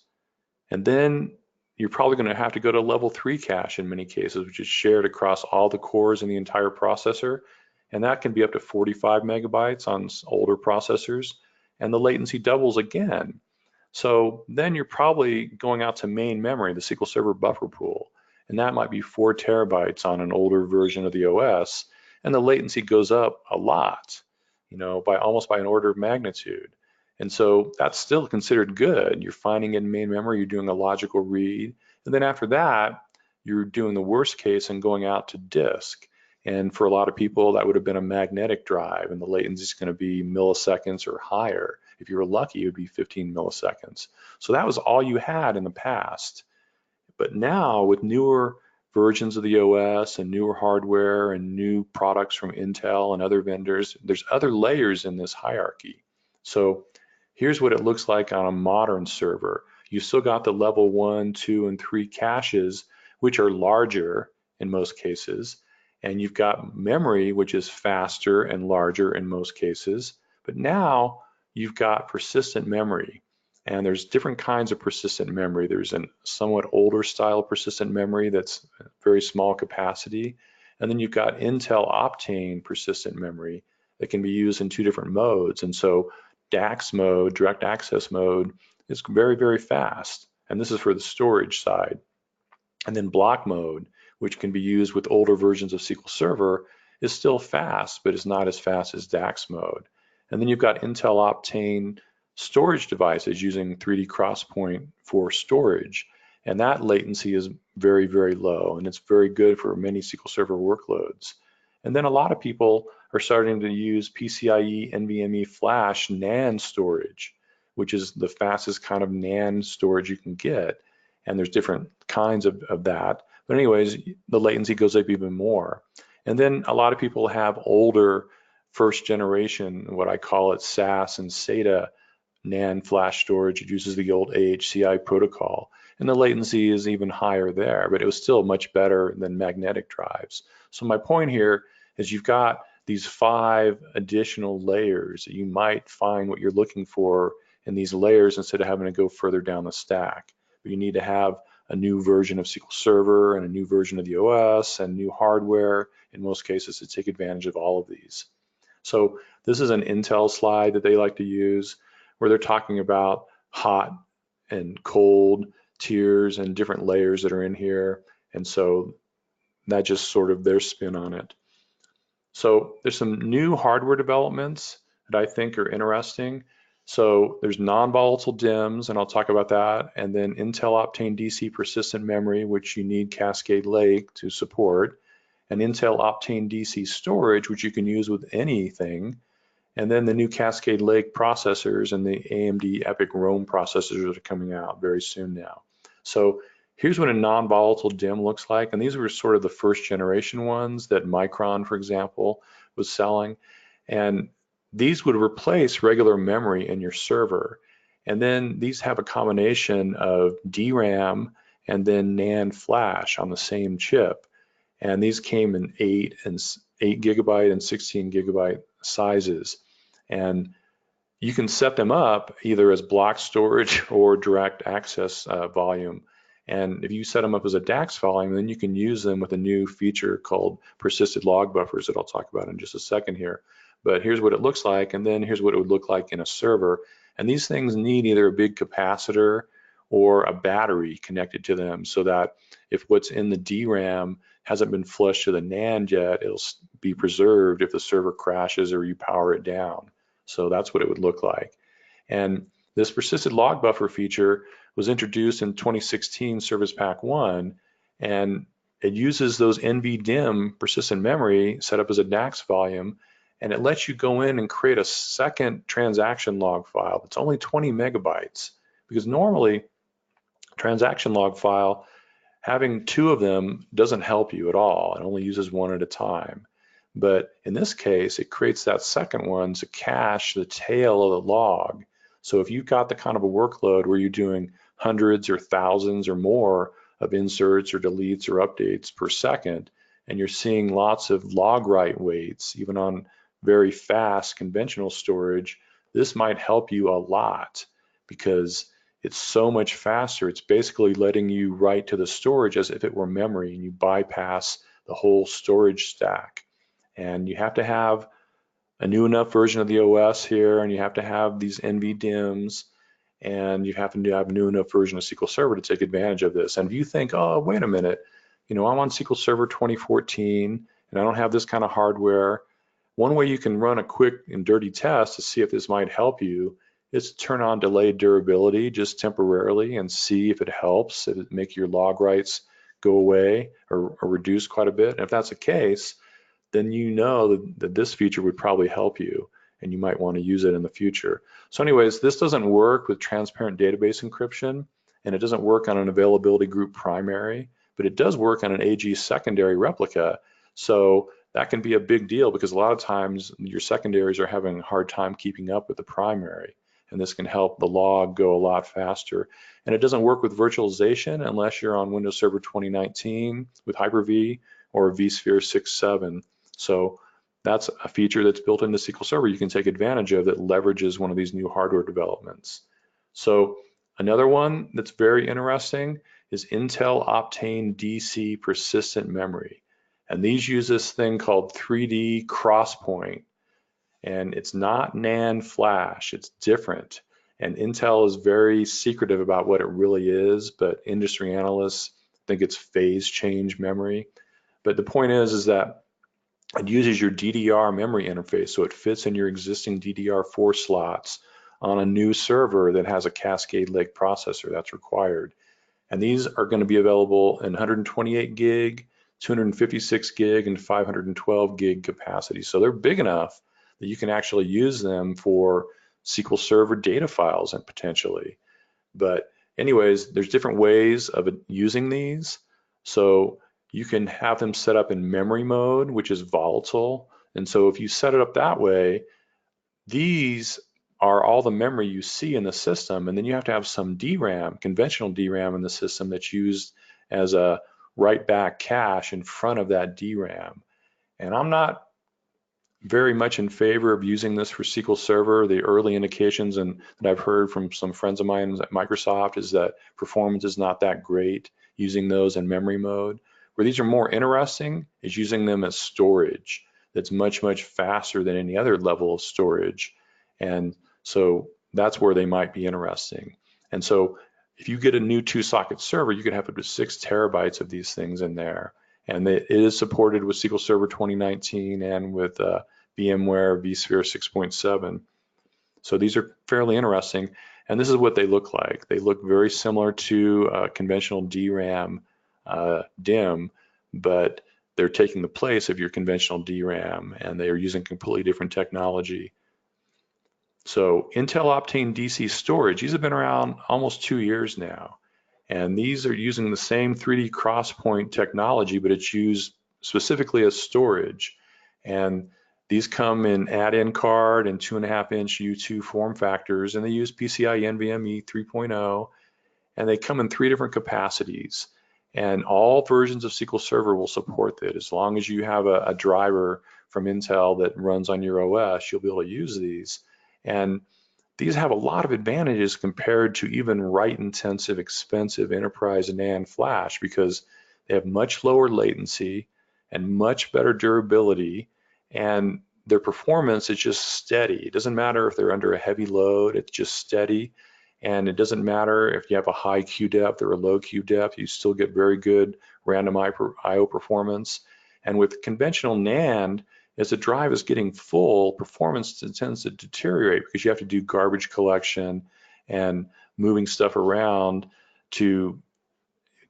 And then you're probably going to have to go to level 3 cache in many cases, which is shared across all the cores in the entire processor. And that can be up to 45 megabytes on older processors. And the latency doubles again. So then you're probably going out to main memory, the SQL Server buffer pool, and that might be 4 terabytes on an older version of the OS, and the latency goes up a lot, you know, by almost by an order of magnitude. And so that's still considered good. You're finding it in main memory, you're doing a logical read, and then after that, you're doing the worst case and going out to disk. And for a lot of people, that would have been a magnetic drive, and the latency is going to be milliseconds or higher. If you were lucky, it would be 15 milliseconds. So that was all you had in the past. But now, with newer versions of the OS and newer hardware and new products from Intel and other vendors, there's other layers in this hierarchy. So here's what it looks like on a modern server. You still got the level 1, 2, and 3 caches, which are larger in most cases. And you've got memory, which is faster and larger in most cases. But now you've got persistent memory. And there's different kinds of persistent memory. There's a somewhat older style persistent memory that's very small capacity. And then you've got Intel Optane persistent memory that can be used in 2 different modes. And so DAX mode, direct access mode, is very, very fast. And this is for the storage side. And then block mode, which can be used with older versions of SQL Server, is still fast, but it's not as fast as DAX mode. And then you've got Intel Optane storage devices using 3D XPoint for storage. And that latency is very, very low, and it's very good for many SQL Server workloads. And then a lot of people are starting to use PCIe NVMe flash NAND storage, which is the fastest kind of NAND storage you can get. and there's different kinds of that. But anyways, the latency goes up even more. And then a lot of people have older first generation, what I call it, SAS and SATA NAND flash storage. It uses the old AHCI protocol, and the latency is even higher there, but it was still much better than magnetic drives. So my point here is you've got these 5 additional layers that you might find what you're looking for in these layers instead of having to go further down the stack. But you need to have a new version of SQL Server and a new version of the OS and new hardware in most cases to take advantage of all of these. So this is an Intel slide that they like to use where they're talking about hot and cold tiers and different layers that are in here. And so that's just sort of their spin on it. So there's some new hardware developments that I think are interesting. So there's non-volatile DIMMs, and I'll talk about that, and then Intel Optane DC persistent memory, which you need Cascade Lake to support, and Intel Optane DC storage, which you can use with anything, and then the new Cascade Lake processors and the AMD EPYC Rome processors that are coming out very soon now. So here's what a non-volatile DIMM looks like, and these were sort of the first generation ones that Micron, for example, was selling, and these would replace regular memory in your server. And then these have a combination of DRAM and then NAND flash on the same chip. And these came in 8 gigabyte and 16 gigabyte sizes. And you can set them up either as block storage or direct access volume. And if you set them up as a DAX volume, then you can use them with a new feature called persisted log buffers that I'll talk about in just a second here. But here's what it looks like, and then here's what it would look like in a server. And these things need either a big capacitor or a battery connected to them so that if what's in the DRAM hasn't been flushed to the NAND yet, it'll be preserved if the server crashes or you power it down. So that's what it would look like. And this persisted log buffer feature was introduced in 2016 Service Pack 1, and it uses those NV-DIMM persistent memory set up as a DAX volume, and it lets you go in and create a second transaction log file that's only 20 megabytes. Because normally, transaction log file, having 2 of them doesn't help you at all. It only uses 1 at a time. But in this case, it creates that second one to cache the tail of the log. So if you've got the kind of a workload where you're doing hundreds or thousands or more of inserts or deletes or updates per second, and you're seeing lots of log write waits, even on very fast conventional storage, this might help you a lot because it's so much faster. It's basically letting you write to the storage as if it were memory, and you bypass the whole storage stack. And you have to have a new enough version of the OS here, and you have to have these NV-DIMMs, and you have to have a new enough version of SQL Server to take advantage of this. And if you think, oh, wait a minute, I'm on SQL Server 2014, and I don't have this kind of hardware, one way you can run a quick and dirty test to see if this might help you is to turn on delayed durability just temporarily and see if it helps, if it make your log writes go away or reduce quite a bit. And if that's the case, then you know that this feature would probably help you and you might want to use it in the future. So anyways, this doesn't work with transparent database encryption, and it doesn't work on an availability group primary, but it does work on an AG secondary replica. So that can be a big deal because a lot of times your secondaries are having a hard time keeping up with the primary, and this can help the log go a lot faster. And it doesn't work with virtualization unless you're on Windows Server 2019 with Hyper-V or vSphere 6.7. So that's a feature that's built into SQL Server you can take advantage of that leverages one of these new hardware developments. So another one that's very interesting is Intel Optane DC persistent memory. And these use this thing called 3D crosspoint. And it's not NAND flash, it's different. And Intel is very secretive about what it really is, but industry analysts think it's phase change memory. But the point is that it uses your DDR memory interface, so it fits in your existing DDR4 slots on a new server that has a Cascade Lake processor that's required. And these are going to be available in 128 gig, 256 gig, and 512 gig capacity. So they're big enough that you can actually use them for SQL Server data files and potentially. But anyways, there's different ways of using these. So you can have them set up in memory mode, which is volatile. And so if you set it up that way, these are all the memory you see in the system, and then you have to have some DRAM, conventional DRAM in the system that's used as a write-back cache in front of that DRAM. And I'm not very much in favor of using this for SQL Server. The early indications that I've heard from some friends of mine at Microsoft is that performance is not that great using those in memory mode. Where these are more interesting is using them as storage. That's much, much faster than any other level of storage. And so that's where they might be interesting. And so if you get a new 2-socket server, you can have up to 6 terabytes of these things in there. And it is supported with SQL Server 2019 and with VMware vSphere 6.7. So these are fairly interesting. And this is what they look like. They look very similar to conventional DRAM DIMM, but they're taking the place of your conventional DRAM, and they are using completely different technology. So Intel Optane DC storage, these have been around almost 2 years now. And these are using the same 3D crosspoint technology, but it's used specifically as storage. And these come in add-in card and 2.5-inch U2 form factors, and they use PCIe NVMe 3.0, and they come in 3 different capacities. And all versions of SQL Server will support that. As long as you have a driver from Intel that runs on your OS, you'll be able to use these. And these have a lot of advantages compared to even write-intensive, expensive enterprise NAND flash, because they have much lower latency and much better durability, and their performance is just steady. It doesn't matter if they're under a heavy load, it's just steady. And it doesn't matter if you have a high queue depth or a low queue depth, you still get very good random IO performance. And with conventional NAND, as the drive is getting full, performance tends to deteriorate because you have to do garbage collection and moving stuff around to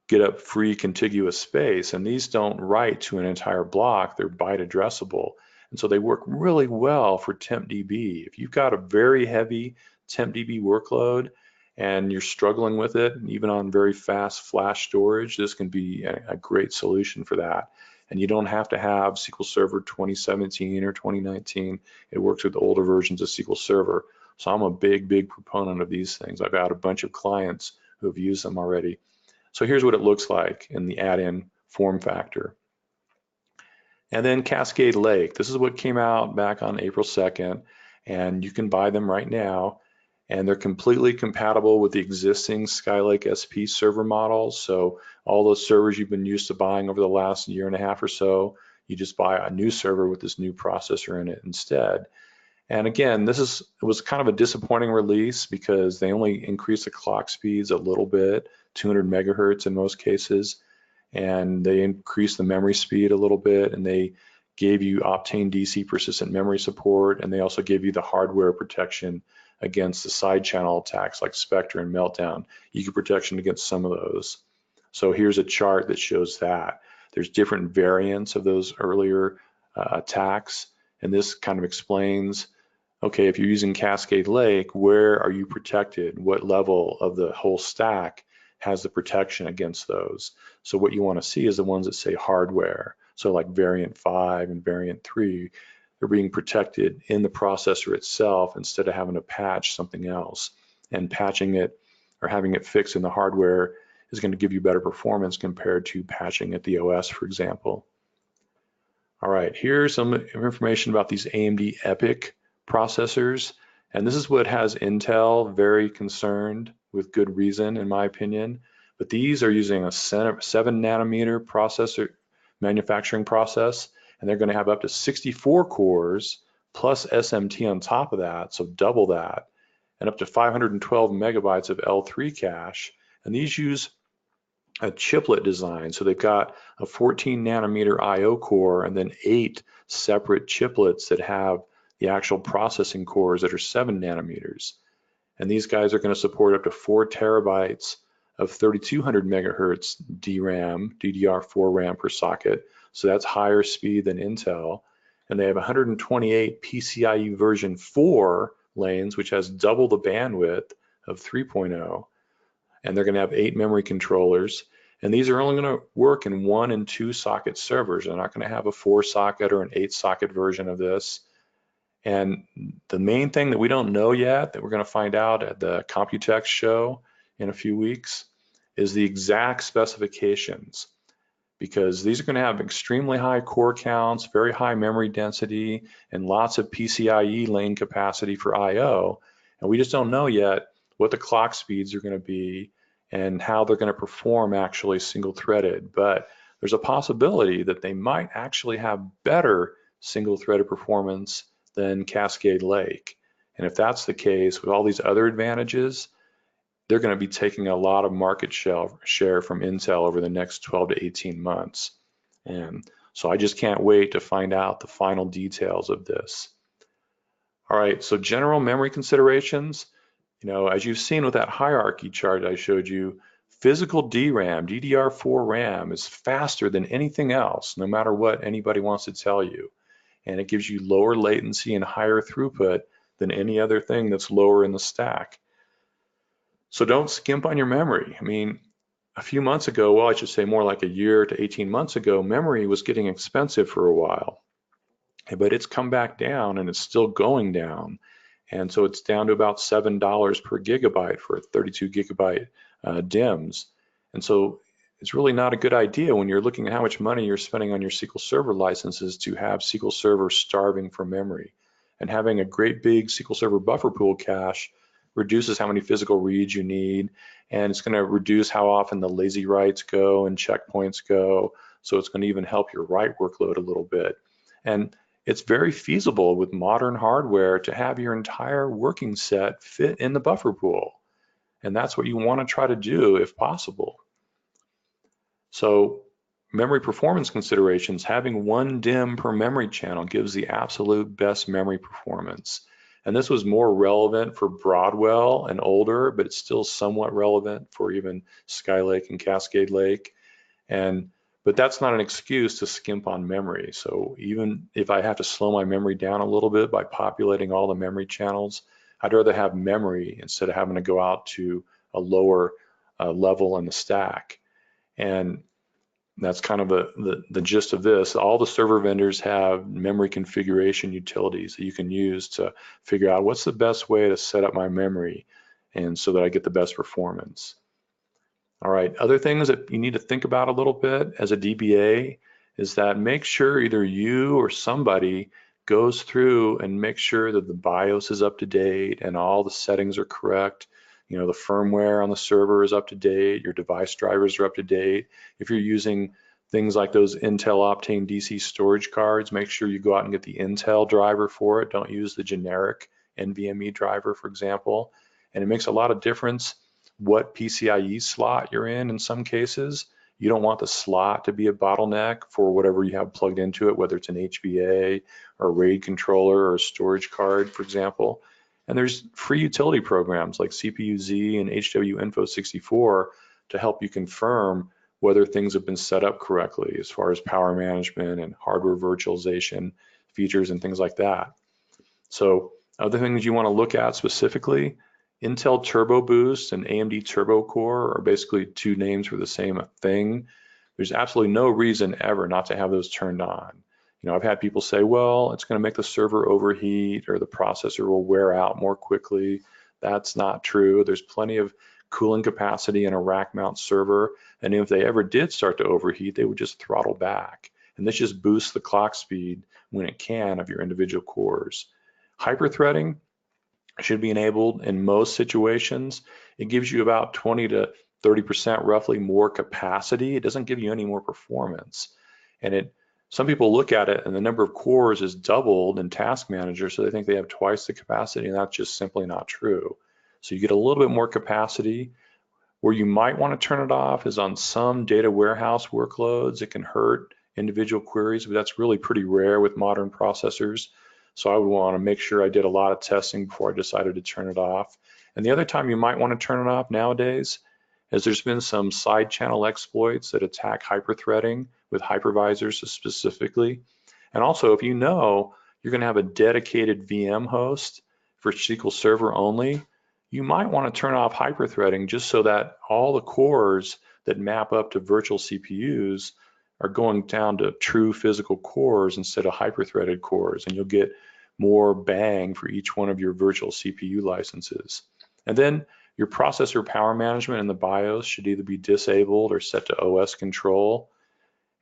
get up free contiguous space. And these don't write to an entire block, they're byte addressable. And so they work really well for TempDB. If you've got a very heavy TempDB workload and you're struggling with it, even on very fast flash storage, this can be a great solution for that. And you don't have to have SQL Server 2017 or 2019. It works with older versions of SQL Server. So I'm a big, big proponent of these things. I've got a bunch of clients who have used them already. So here's what it looks like in the add-in form factor. And then Cascade Lake. This is what came out back on April 2nd, and you can buy them right now. And they're completely compatible with the existing Skylake-SP server models. So all those servers you've been used to buying over the last 1.5 years or so, you just buy a new server with this new processor in it instead. And again, it was kind of a disappointing release because they only increased the clock speeds a little bit, 200 megahertz in most cases, and they increased the memory speed a little bit, and they gave you Optane DC persistent memory support, and they also gave you the hardware protection against the side channel attacks like Spectre and Meltdown. You get protection against some of those. So here's a chart that shows that. There's different variants of those earlier attacks, and this kind of explains, okay, if you're using Cascade Lake, where are you protected? What level of the whole stack has the protection against those? So what you want to see is the ones that say hardware. So like variant 5 and variant 3, they're being protected in the processor itself instead of having to patch something else. And patching it or having it fixed in the hardware is going to give you better performance compared to patching at the OS, for example. All right, here's some information about these AMD EPYC processors. And this is what has Intel very concerned, with good reason, in my opinion. But these are using a 7 nanometer processor manufacturing process, and they're going to have up to 64 cores plus SMT on top of that, so double that, and up to 512 megabytes of L3 cache. And these use a chiplet design, so they've got a 14 nanometer IO core and then 8 separate chiplets that have the actual processing cores that are 7 nanometers. And these guys are going to support up to 4 terabytes of 3200 megahertz DRAM, DDR4 RAM per socket. So that's higher speed than Intel. And they have 128 PCIe version 4 lanes, which has double the bandwidth of 3.0. and they're going to have 8 memory controllers. And these are only going to work in 1 and 2 socket servers. They're not going to have a 4 socket or an 8 socket version of this. And the main thing that we don't know yet, that we're going to find out at the Computex show in a few weeks, is the exact specifications, because these are going to have extremely high core counts, very high memory density, and lots of PCIe lane capacity for I/O. And we just don't know yet what the clock speeds are going to be and how they're going to perform actually single-threaded. But there's a possibility that they might actually have better single-threaded performance than Cascade Lake. And if that's the case, with all these other advantages, they're going to be taking a lot of market share from Intel over the next 12 to 18 months. And so I just can't wait to find out the final details of this. All right, so general memory considerations. As you've seen with that hierarchy chart I showed you, physical DRAM, DDR4 RAM is faster than anything else, no matter what anybody wants to tell you. And it gives you lower latency and higher throughput than any other thing that's lower in the stack. So don't skimp on your memory. I mean, a few months ago, well, I should say more like a year to 18 months ago, memory was getting expensive for a while. But it's come back down, and it's still going down. And so it's down to about $7 per gigabyte for 32 gigabyte DIMMs. And so it's really not a good idea when you're looking at how much money you're spending on your SQL Server licenses to have SQL Server starving for memory. And having a great big SQL Server buffer pool cache reduces how many physical reads you need, and it's going to reduce how often the lazy writes go and checkpoints go. So it's going to even help your write workload a little bit. And it's very feasible with modern hardware to have your entire working set fit in the buffer pool. And that's what you want to try to do if possible. So memory performance considerations, having 1 DIMM per memory channel gives the absolute best memory performance. And this was more relevant for Broadwell and older, but it's still somewhat relevant for even Skylake and Cascade Lake. But that's not an excuse to skimp on memory. So even if I have to slow my memory down a little bit by populating all the memory channels, I'd rather have memory instead of having to go out to a lower level in the stack. And that's kind of the gist of this. All the server vendors have memory configuration utilities that you can use to figure out what's the best way to set up my memory and so that I get the best performance. All right, other things that you need to think about a little bit as a DBA is that make sure either you or somebody goes through and make sure that the BIOS is up to date and all the settings are correct. The firmware on the server is up to date, your device drivers are up to date. If you're using things like those Intel Optane DC storage cards, make sure you go out and get the Intel driver for it. Don't use the generic NVMe driver, for example. And it makes a lot of difference what PCIe slot you're in some cases. You don't want the slot to be a bottleneck for whatever you have plugged into it, whether it's an HBA or a RAID controller or a storage card, for example. And there's free utility programs like CPU-Z and HWInfo64 to help you confirm whether things have been set up correctly as far as power management and hardware virtualization features and things like that. So other things you want to look at specifically, Intel Turbo Boost and AMD Turbo Core are basically 2 names for the same thing. There's absolutely no reason ever not to have those turned on. I've had people say, well, it's going to make the server overheat or the processor will wear out more quickly. That's not true. There's plenty of cooling capacity in a rack mount server. And if they ever did start to overheat, they would just throttle back. And this just boosts the clock speed when it can of your individual cores. Hyperthreading should be enabled in most situations. It gives you about 20 to 30% roughly more capacity. It doesn't give you any more performance. And some people look at it and the number of cores is doubled in Task Manager, so they think they have twice the capacity, and that's just simply not true. So you get a little bit more capacity. Where you might want to turn it off is on some data warehouse workloads. It can hurt individual queries, but that's really pretty rare with modern processors. So I would want to make sure I did a lot of testing before I decided to turn it off. And the other time you might want to turn it off nowadays is there's been some side channel exploits that attack hyperthreading with hypervisors specifically. And also, if you know you're going to have a dedicated VM host for SQL Server only, you might want to turn off hyperthreading just so that all the cores that map up to virtual CPUs are going down to true physical cores instead of hyperthreaded cores, and you'll get more bang for each one of your virtual CPU licenses. And then your processor power management in the BIOS should either be disabled or set to OS control,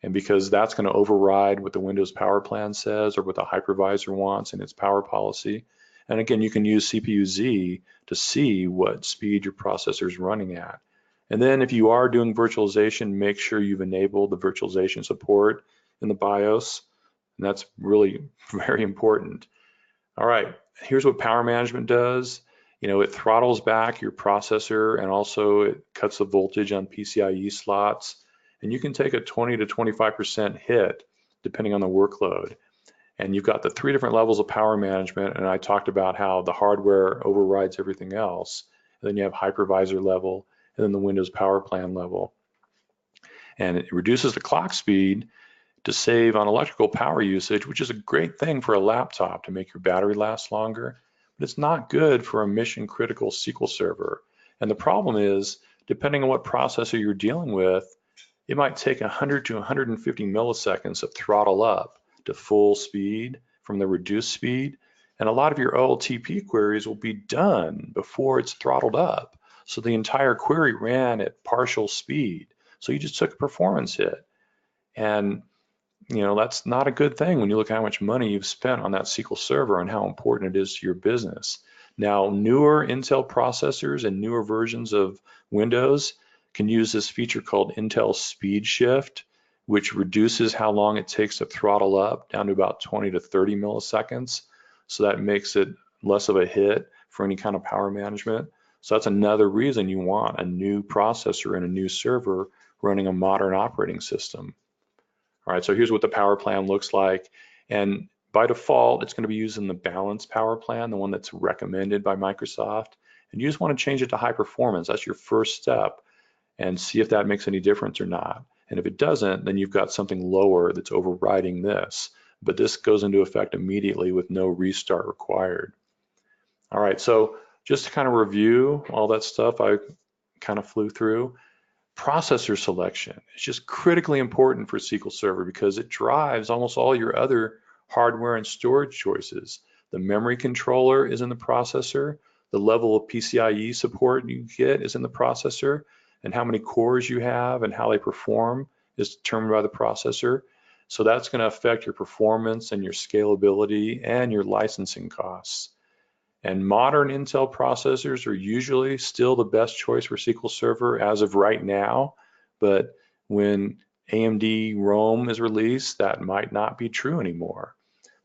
and because that's going to override what the Windows power plan says or what the hypervisor wants in its power policy. And again, you can use CPU-Z to see what speed your processor is running at. And then if you are doing virtualization, make sure you've enabled the virtualization support in the BIOS. And that's really very important. All right, here's what power management does. It throttles back your processor, and also it cuts the voltage on PCIe slots. And you can take a 20 to 25% hit depending on the workload. And you've got the 3 different levels of power management, and I talked about how the hardware overrides everything else. And then you have hypervisor level, and then the Windows power plan level. And it reduces the clock speed to save on electrical power usage, which is a great thing for a laptop to make your battery last longer, but it's not good for a mission critical SQL server. And the problem is, depending on what processor you're dealing with, it might take 100 to 150 milliseconds to throttle up to full speed from the reduced speed. And a lot of your OLTP queries will be done before it's throttled up. So the entire query ran at partial speed. So you just took a performance hit. And that's not a good thing when you look at how much money you've spent on that SQL Server and how important it is to your business. Now, newer Intel processors and newer versions of Windows can use this feature called Intel Speed Shift, which reduces how long it takes to throttle up down to about 20 to 30 milliseconds. So that makes it less of a hit for any kind of power management. So that's another reason you want a new processor and a new server running a modern operating system. All right, so here's what the power plan looks like. And by default, it's going to be using the balanced power plan, the one that's recommended by Microsoft. And you just want to change it to high performance. That's your first step, and see if that makes any difference or not. And if it doesn't, then you've got something lower that's overriding this. But this goes into effect immediately with no restart required. All right, so just to kind of review all that stuff I kind of flew through, processor selection is just critically important for SQL Server because it drives almost all your other hardware and storage choices. The memory controller is in the processor, the level of PCIe support you get is in the processor, and how many cores you have and how they perform is determined by the processor. So that's going to affect your performance and your scalability and your licensing costs. And modern Intel processors are usually still the best choice for SQL Server as of right now, but when AMD Rome is released, that might not be true anymore.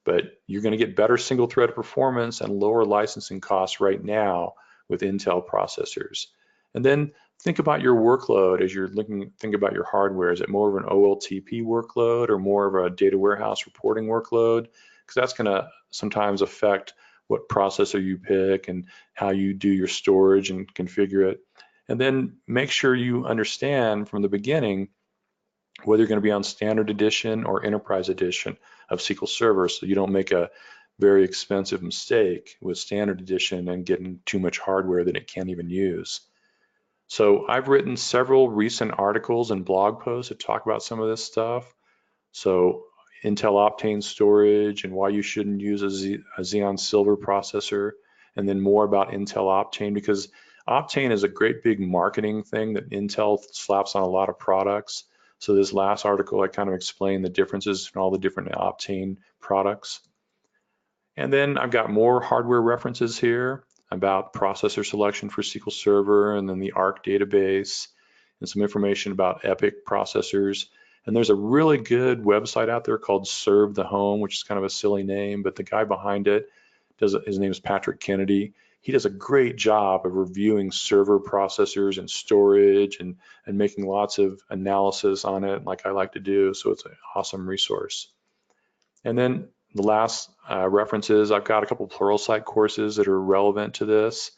But you're going to get better single thread performance and lower licensing costs right now with Intel processors. And then think about your workload as you're think about your hardware. Is it more of an OLTP workload or more of a data warehouse reporting workload? Because that's going to sometimes affect what processor you pick and how you do your storage and configure it. And then make sure you understand from the beginning whether you're going to be on standard edition or enterprise edition of SQL Server, so you don't make a very expensive mistake with standard edition and getting too much hardware that it can't even use. So I've written several recent articles and blog posts that talk about some of this stuff. So Intel Optane storage and why you shouldn't use a Xeon Silver processor, and then more about Intel Optane, because Optane is a great big marketing thing that Intel slaps on a lot of products. So this last article, I kind of explained the differences in all the different Optane products. And then I've got more hardware references here about processor selection for SQL Server, and then the ARK database, and some information about EPYC processors. And there's a really good website out there called Serve the Home, which is kind of a silly name, but the guy behind it, his name is Patrick Kennedy. He does a great job of reviewing server processors and storage and making lots of analysis on it, like I like to do. So it's an awesome resource. And then the last references, I've got a couple Pluralsight courses that are relevant to this.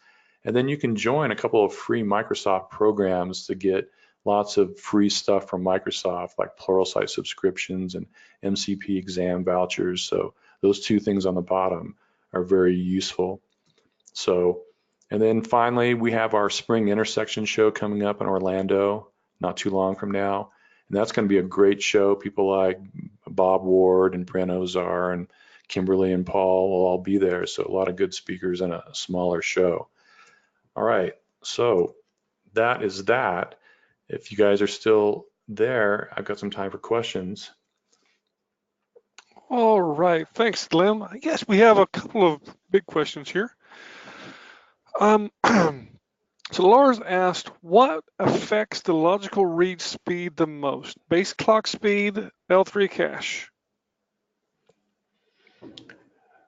And then you can join a couple of free Microsoft programs to get lots of free stuff from Microsoft, like Pluralsight subscriptions and MCP exam vouchers. So those two things on the bottom are very useful. So And then finally, we have our spring intersection show coming up in Orlando not too long from now. And that's going to be a great show. People like Bob Ward and Brent Ozar and Kimberly and Paul will all be there. So a lot of good speakers and a smaller show. All right, so that is that. If you guys are still there, I've got some time for questions. All right, thanks, Glenn. Yes, we have a couple of big questions here. So Lars asked, what affects the logical read speed the most? Base clock speed, L3 cache?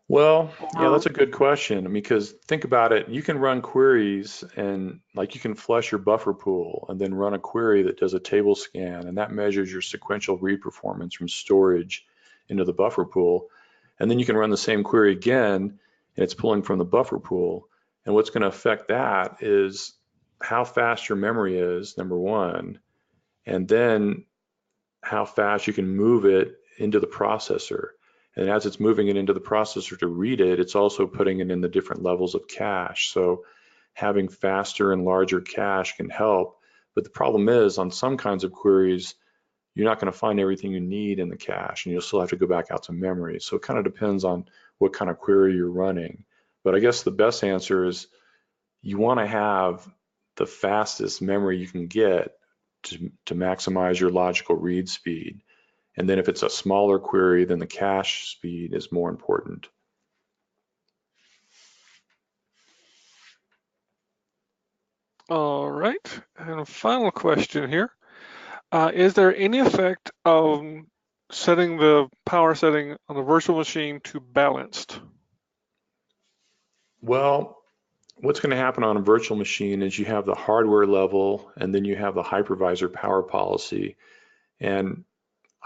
Well, yeah, that's a good question, because think about it. You can run queries and like you can flush your buffer pool and then run a query that does a table scan, and that measures your sequential read performance from storage into the buffer pool. And then you can run the same query again and it's pulling from the buffer pool. And what's going to affect that is how fast your memory is, number one, and then how fast you can move it into the processor. And as it's moving it into the processor to read it, it's also putting it in the different levels of cache. So having faster and larger cache can help. But the problem is, on some kinds of queries, you're not going to find everything you need in the cache, and you'll still have to go back out to memory. So it kind of depends on what kind of query you're running. But I guess the best answer is you want to have the fastest memory you can get to maximize your logical read speed. And then if it's a smaller query, then the cache speed is more important. All right, and a final question here. Is there any effect of setting the power setting on the virtual machine to balanced? Well, what's going to happen on a virtual machine is you have the hardware level and then you have the hypervisor power policy. And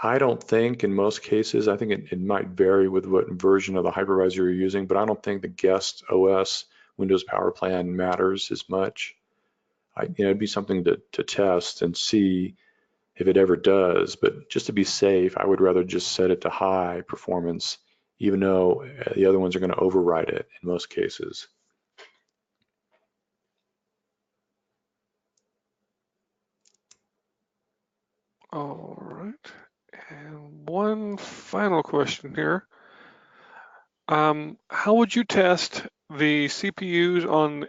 I don't think in most cases, I think it might vary with what version of the hypervisor you're using, but I don't think the guest OS Windows Power Plan matters as much. It'd be something to test and see if it ever does, but just to be safe, I would rather just set it to high performance, even though the other ones are going to override it in most cases. All right, and one final question here. How would you test the CPUs on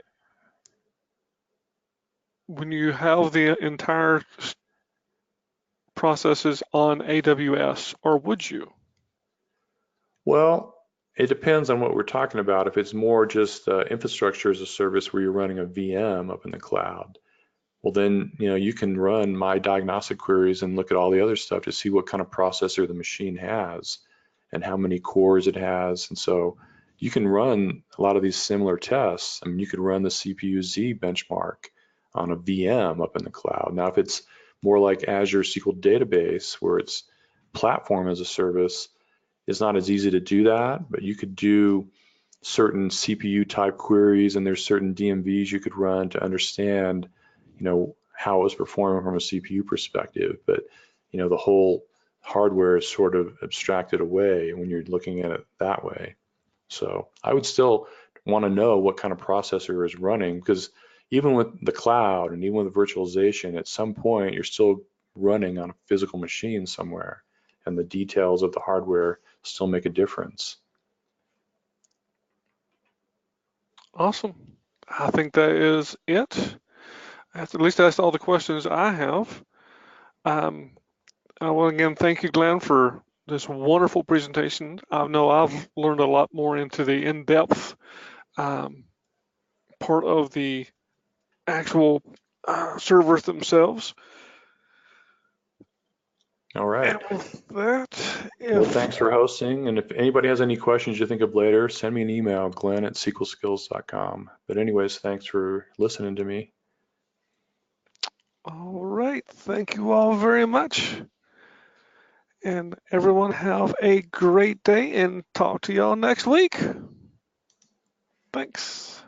when you have the entire processes on AWS, or would you? Well, it depends on what we're talking about. If it's more just infrastructure as a service where you're running a VM up in the cloud, well then, you can run my diagnostic queries and look at all the other stuff to see what kind of processor the machine has and how many cores it has. And so you can run a lot of these similar tests. I mean, you could run the CPU-Z benchmark on a VM up in the cloud. Now, if it's more like Azure SQL Database, where it's platform as a service, it's not as easy to do that, but you could do certain CPU type queries, and there's certain DMVs you could run to understand, how it was performing from a CPU perspective. But, the whole hardware is sort of abstracted away when you're looking at it that way. So I would still want to know what kind of processor is running, because even with the cloud and even with virtualization, at some point you're still running on a physical machine somewhere, and the details of the hardware still make a difference. Awesome. I think that is it. At least that's all the questions I have. I want to again thank you, Glenn, for this wonderful presentation. I know I've learned a lot more into the in-depth part of the actual servers themselves. All right. And with that, Well, thanks for hosting. And if anybody has any questions you think of later, send me an email, glen@sqlskills.com. But anyways, thanks for listening to me. All right. Thank you all very much. And everyone have a great day and talk to y'all next week. Thanks.